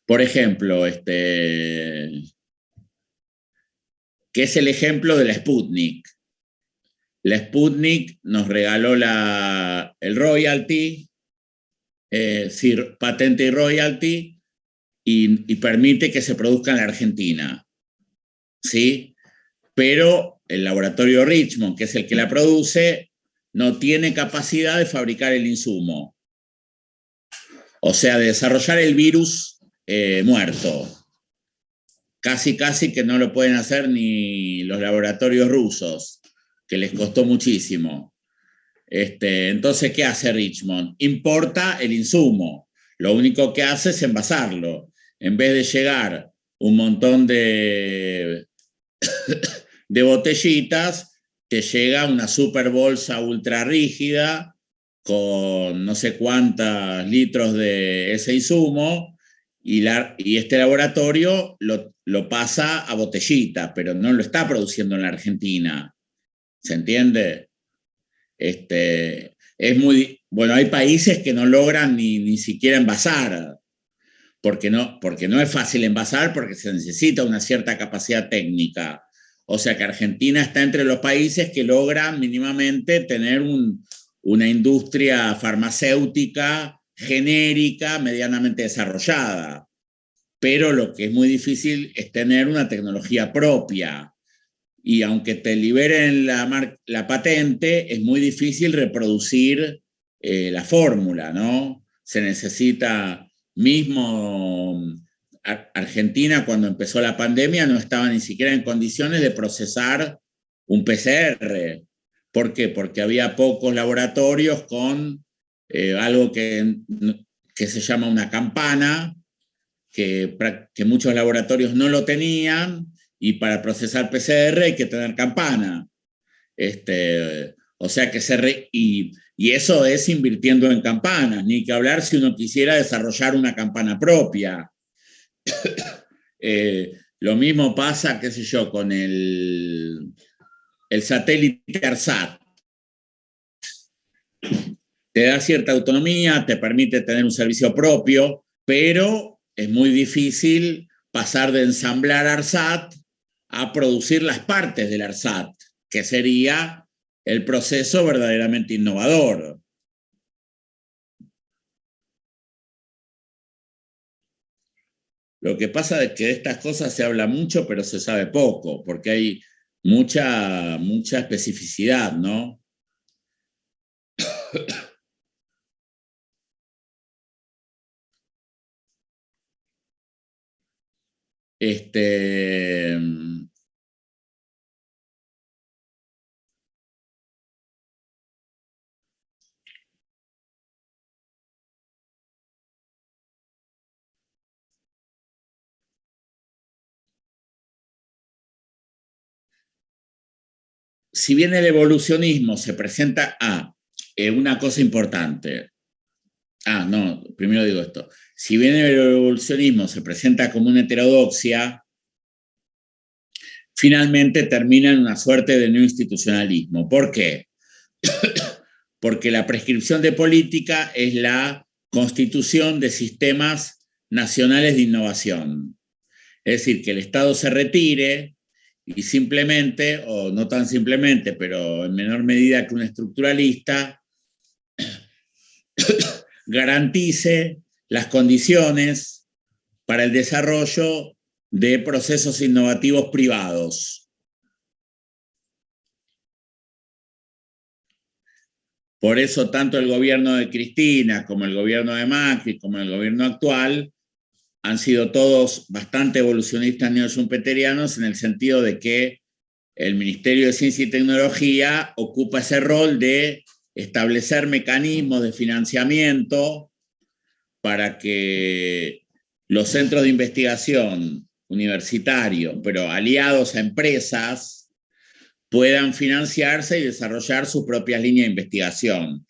Por ejemplo, que es el ejemplo de la Sputnik. La Sputnik nos regaló el royalty, sí, patente y royalty, y permite que se produzca en la Argentina. ¿Sí? Pero el laboratorio Richmond, que es el que la produce, no tiene capacidad de fabricar el insumo. O sea, de desarrollar el virus muerto. Casi que no lo pueden hacer ni los laboratorios rusos, que les costó muchísimo. Entonces, ¿qué hace Richmond? Importa el insumo. Lo único que hace es envasarlo. En vez de llegar un montón de botellitas, te llega una super bolsa ultra rígida con no sé cuántos litros de ese insumo, y este laboratorio lo pasa a botellita, pero no lo está produciendo en la Argentina. ¿Se entiende? Bueno, hay países que no logran ni siquiera envasar, porque no es fácil envasar, porque se necesita una cierta capacidad técnica. O sea que Argentina está entre los países que logran mínimamente tener una industria farmacéutica genérica medianamente desarrollada. Pero lo que es muy difícil es tener una tecnología propia. Y aunque te liberen la patente, es muy difícil reproducir la fórmula, ¿no? Se necesita, mismo Argentina, cuando empezó la pandemia, no estaba ni siquiera en condiciones de procesar un PCR. ¿Por qué? Porque había pocos laboratorios con algo que se llama una campana, que muchos laboratorios no lo tenían, y para procesar PCR hay que tener campana. O sea que y eso es invirtiendo en campanas, ni que hablar si uno quisiera desarrollar una campana propia. Lo mismo pasa, qué sé yo, con el satélite ARSAT. Te da cierta autonomía, te permite tener un servicio propio, pero es muy difícil pasar de ensamblar ARSAT a producir las partes del ARSAT, que sería el proceso verdaderamente innovador. Lo que pasa es que de estas cosas se habla mucho, pero se sabe poco, porque hay mucha especificidad, ¿no? Si bien el evolucionismo se presenta una cosa importante. No, primero digo esto. Si bien el evolucionismo se presenta como una heterodoxia, finalmente termina en una suerte de neoinstitucionalismo. ¿Por qué? Porque la prescripción de política es la constitución de sistemas nacionales de innovación. Es decir, que el Estado se retire y simplemente, o no tan simplemente, pero en menor medida que un estructuralista, garantice las condiciones para el desarrollo de procesos innovativos privados. Por eso tanto el gobierno de Cristina como el gobierno de Macri como el gobierno actual han sido todos bastante evolucionistas neoschumpeterianos, en el sentido de que el Ministerio de Ciencia y Tecnología ocupa ese rol de establecer mecanismos de financiamiento para que los centros de investigación universitarios, pero aliados a empresas, puedan financiarse y desarrollar sus propias líneas de investigación.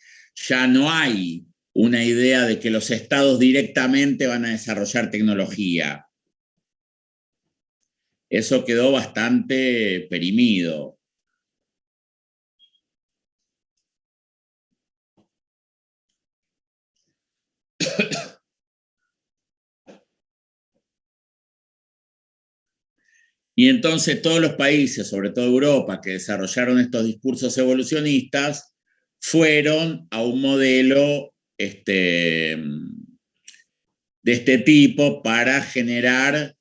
Ya no hay una idea de que los estados directamente van a desarrollar tecnología. eso quedó bastante perimido. Y entonces todos los países, sobre todo Europa, que desarrollaron estos discursos evolucionistas, fueron a un modelo de este tipo para generar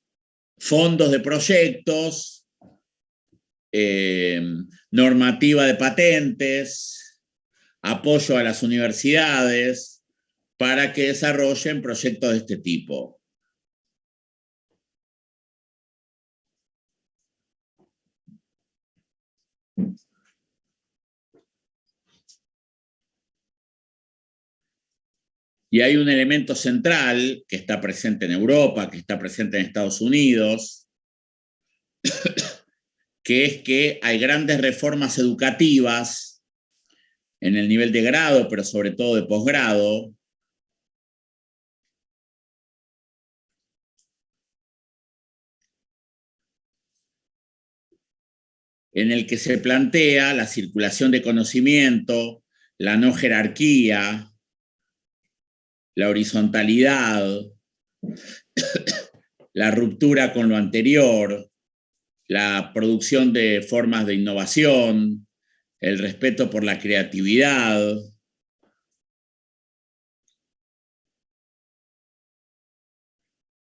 fondos de proyectos, normativa de patentes, apoyo a las universidades, para que desarrollen proyectos de este tipo. Y hay un elemento central que está presente en Europa, que está presente en Estados Unidos, que es que hay grandes reformas educativas en el nivel de grado, pero sobre todo de posgrado, en el que se plantea la circulación de conocimiento, la no jerarquía, la horizontalidad, la ruptura con lo anterior, la producción de formas de innovación, el respeto por la creatividad.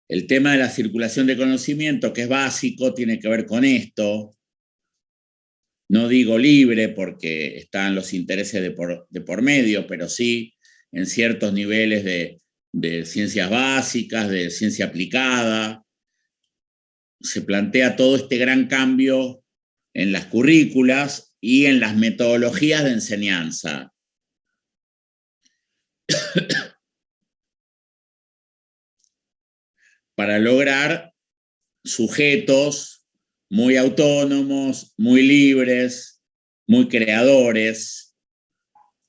El tema de la circulación de conocimiento, que es básico, tiene que ver con esto. No digo libre porque están los intereses de por medio, pero sí en ciertos niveles de ciencias básicas, de ciencia aplicada. Se plantea todo este gran cambio en las currículas y en las metodologías de enseñanza. Para lograr sujetos muy autónomos, muy libres, muy creadores,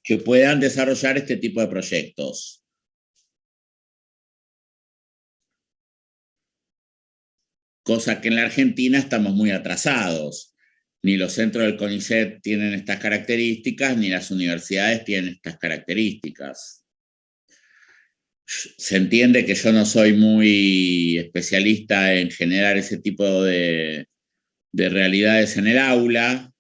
que puedan desarrollar este tipo de proyectos. Cosa que en la Argentina estamos muy atrasados. Ni los centros del CONICET tienen estas características, ni las universidades tienen estas características. Se entiende que yo no soy muy especialista en generar ese tipo de realidades en el aula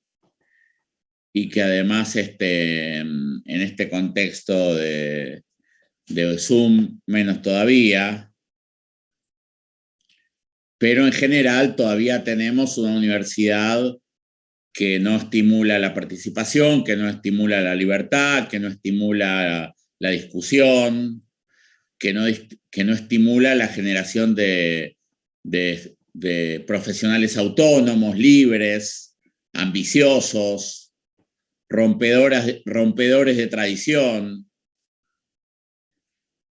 y que además en este contexto de Zoom menos todavía, pero en general todavía tenemos una universidad que no estimula la participación, que no estimula la libertad, que no estimula la discusión, que no estimula la generación de profesionales autónomos, libres, ambiciosos, rompedores de tradición,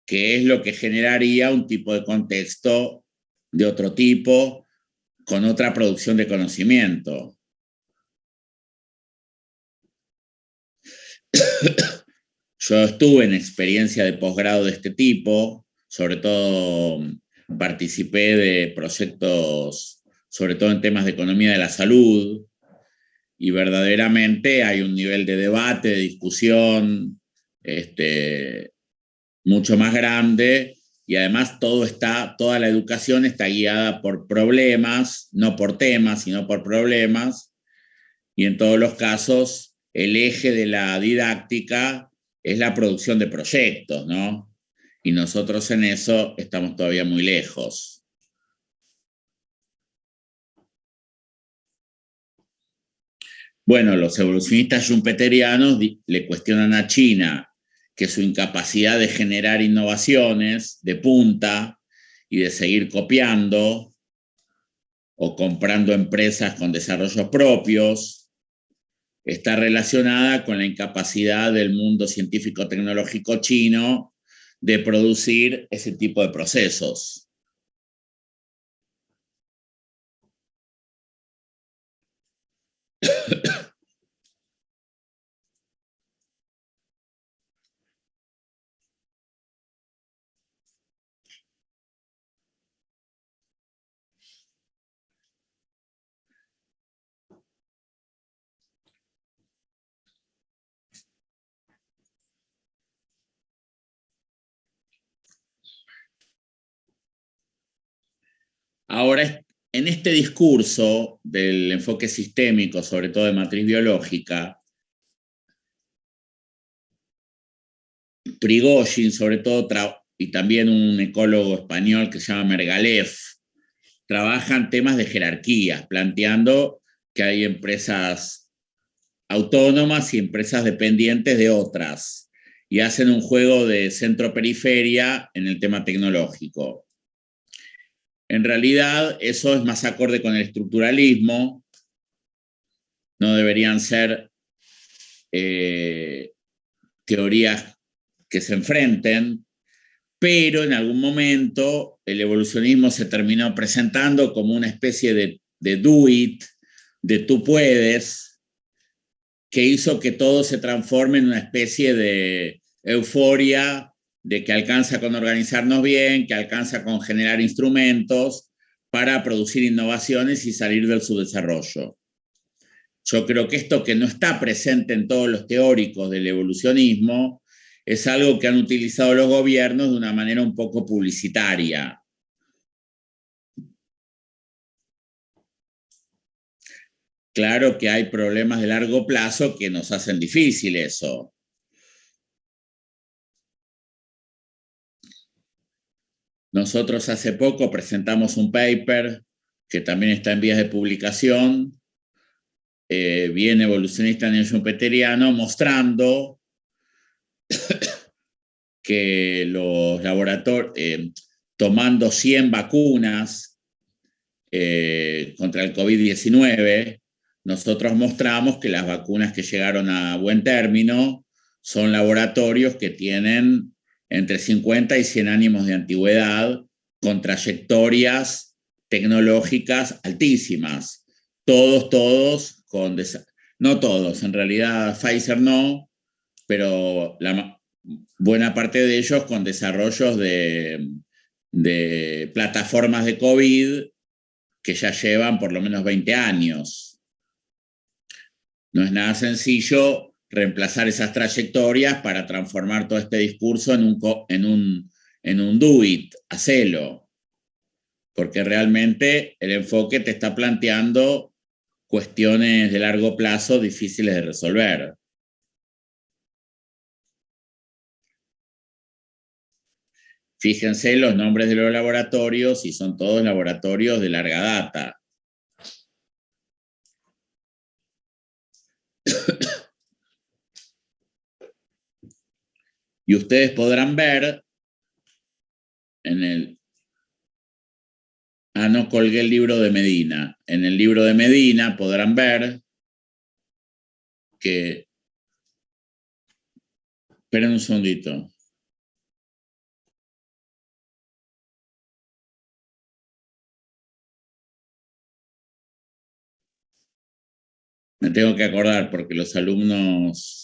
que es lo que generaría un tipo de contexto de otro tipo, con otra producción de conocimiento. Yo estuve en experiencia de posgrado de este tipo, sobre todo participé de proyectos, sobre todo en temas de economía de la salud, y verdaderamente hay un nivel de debate, de discusión, mucho más grande, y además toda la educación está guiada por problemas, no por temas, sino por problemas, y en todos los casos el eje de la didáctica es la producción de proyectos, ¿no? Y nosotros en eso estamos todavía muy lejos. Bueno, los evolucionistas schumpeterianos le cuestionan a China que su incapacidad de generar innovaciones de punta y de seguir copiando o comprando empresas con desarrollos propios está relacionada con la incapacidad del mundo científico-tecnológico chino de producir ese tipo de procesos. Ahora, en este discurso del enfoque sistémico, sobre todo de matriz biológica, Prigozhin, sobre todo, y también un ecólogo español que se llama Mergalef, trabajan temas de jerarquías, planteando que hay empresas autónomas y empresas dependientes de otras, y hacen un juego de centro-periferia en el tema tecnológico. En realidad, eso es más acorde con el estructuralismo, no deberían ser teorías que se enfrenten, pero en algún momento el evolucionismo se terminó presentando como una especie de do it, de tú puedes, que hizo que todo se transforme en una especie de euforia, de que alcanza con organizarnos bien, que alcanza con generar instrumentos para producir innovaciones y salir del subdesarrollo. Yo creo que esto, que no está presente en todos los teóricos del evolucionismo, es algo que han utilizado los gobiernos de una manera un poco publicitaria. Claro que hay problemas de largo plazo que nos hacen difícil eso. Nosotros hace poco presentamos un paper que también está en vías de publicación, bien evolucionista neo-schumpeteriano, mostrando que los laboratorios, tomando 100 vacunas contra el COVID-19, nosotros mostramos que las vacunas que llegaron a buen término son laboratorios que tienen entre 50 y 100 años de antigüedad, con trayectorias tecnológicas altísimas. Todos, no todos, en realidad Pfizer no, pero la buena parte de ellos con desarrollos de plataformas de COVID que ya llevan por lo menos 20 años. No es nada sencillo reemplazar esas trayectorias para transformar todo este discurso en un do it, hacelo. Porque realmente el enfoque te está planteando cuestiones de largo plazo difíciles de resolver. Fíjense los nombres de los laboratorios y son todos laboratorios de larga data. Y ustedes podrán ver en el... no colgué el libro de Medina. En el libro de Medina podrán ver que... Esperen un segundito. Me tengo que acordar porque los alumnos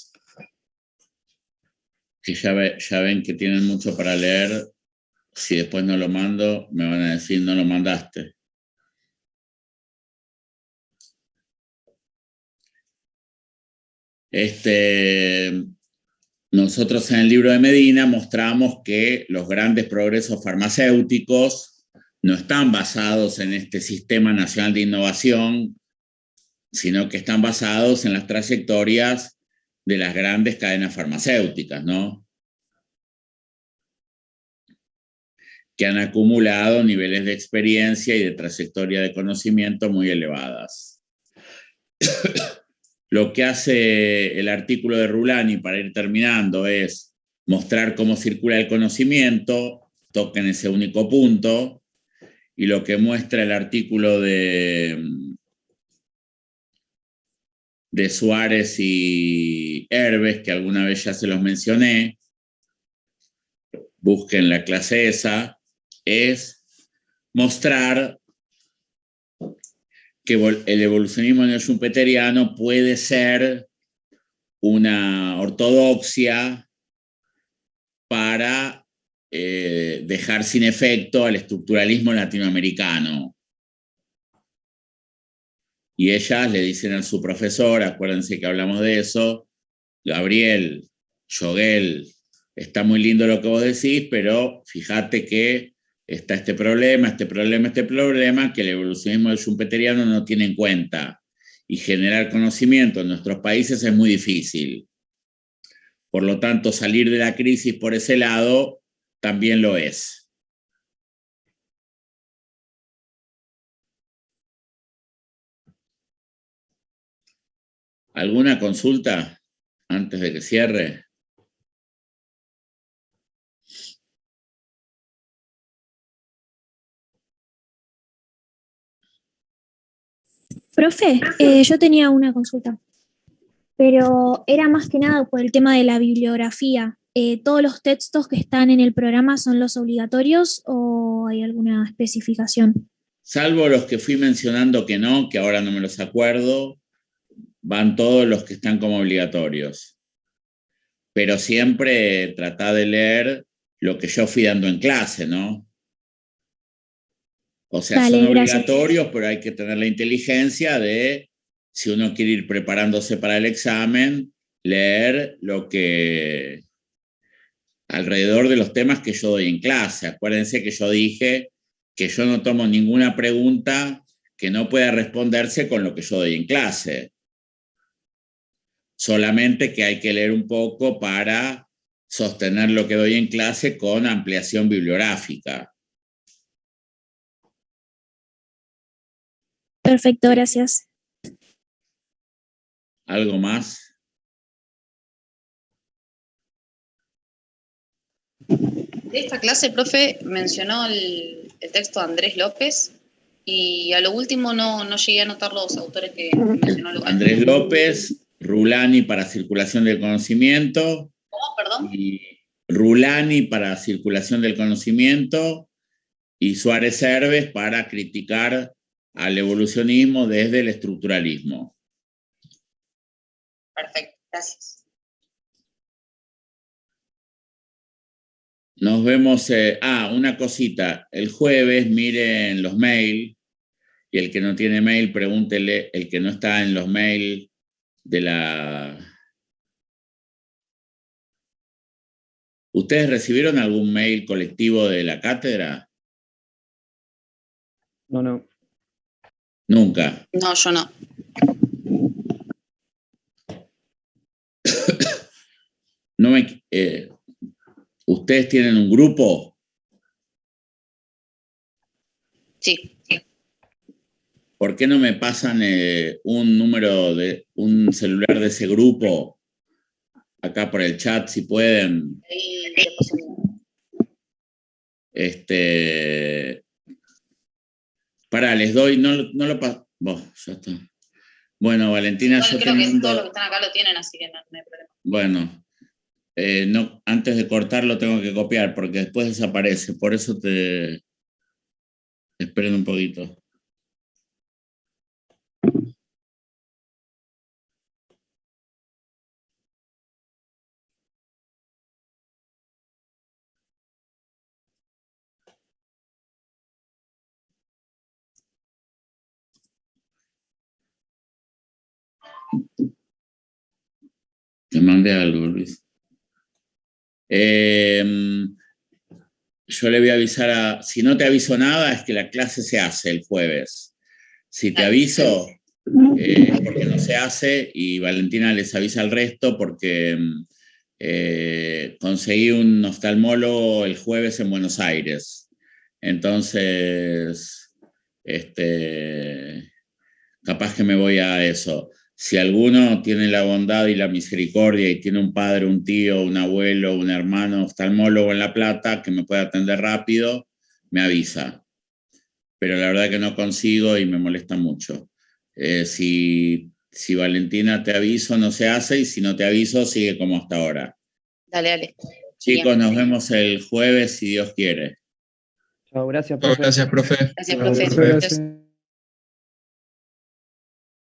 que ya ven que tienen mucho para leer, si después no lo mando, me van a decir no lo mandaste. Nosotros en el libro de Medina mostramos que los grandes progresos farmacéuticos no están basados en este Sistema Nacional de Innovación, sino que están basados en las trayectorias de las grandes cadenas farmacéuticas, ¿no? Que han acumulado niveles de experiencia y de trayectoria de conocimiento muy elevadas. Lo que hace el artículo de Rulani, para ir terminando, es mostrar cómo circula el conocimiento, toquen ese único punto, y lo que muestra el artículo de Suárez y Herbes, que alguna vez ya se los mencioné, busquen la clase esa, es mostrar que el evolucionismo neo-schumpeteriano puede ser una ortodoxia para dejar sin efecto al estructuralismo latinoamericano. Y ellas le dicen a su profesor, acuérdense que hablamos de eso, Gabriel, Joguel, está muy lindo lo que vos decís, pero fíjate que está este problema, que el evolucionismo schumpeteriano no tiene en cuenta. Y generar conocimiento en nuestros países es muy difícil. Por lo tanto, salir de la crisis por ese lado también lo es. ¿Alguna consulta antes de que cierre? Profe, yo tenía una consulta, pero era más que nada por el tema de la bibliografía. ¿Todos los textos que están en el programa son los obligatorios o hay alguna especificación? Salvo los que fui mencionando que no, que ahora no me los acuerdo, van todos los que están como obligatorios. Pero siempre tratá de leer lo que yo fui dando en clase, ¿no? O sea, Dale, son gracias. obligatorios, pero hay que tener la inteligencia de, si uno quiere ir preparándose para el examen, leer lo que alrededor de los temas que yo doy en clase. Acuérdense que yo dije que yo no tomo ninguna pregunta que no pueda responderse con lo que yo doy en clase. Solamente que hay que leer un poco para sostener lo que doy en clase con ampliación bibliográfica. Perfecto, gracias. ¿Algo más? De esta clase, profe, mencionó el texto de Andrés López y a lo último no llegué a anotar los autores que mencionó. Andrés López, Rulani para circulación del conocimiento. ¿Cómo? Perdón. Y Rulani para circulación del conocimiento y Suárez Cerves para criticar al evolucionismo desde el estructuralismo. Perfecto, gracias. Nos vemos, una cosita, el jueves miren los mails y el que no tiene mail, pregúntele, el que no está en los mails de la... ¿Ustedes recibieron algún mail colectivo de la cátedra? No. No, Nunca. yo no. ¿Ustedes tienen un grupo? Sí. ¿Por qué no me pasan un número de un celular de ese grupo acá por el chat, si pueden? Ahí le paso Pará, les doy, no lo paso. Ya está. Bueno, Valentina, yo creo que todos los que están acá lo tienen, así que no hay problema. Bueno, no, antes de cortarlo tengo que copiar porque después desaparece, por eso esperen un poquito. Te mandé algo, Luis. Yo le voy a avisar si no te aviso nada, es que la clase se hace el jueves. Si te aviso, porque no se hace, y Valentina les avisa al resto, porque conseguí un oftalmólogo el jueves en Buenos Aires. Entonces, capaz que me voy a eso. Si alguno tiene la bondad y la misericordia y tiene un padre, un tío, un abuelo, un hermano oftalmólogo en La Plata que me pueda atender rápido, me avisa. Pero la verdad que no consigo y me molesta mucho. Si Valentina te aviso, no se hace, y si no te aviso, sigue como hasta ahora. Dale. Chicos, nos vemos el jueves si Dios quiere. Chao, gracias, profe. Gracias, profe. Gracias, profe. Gracias.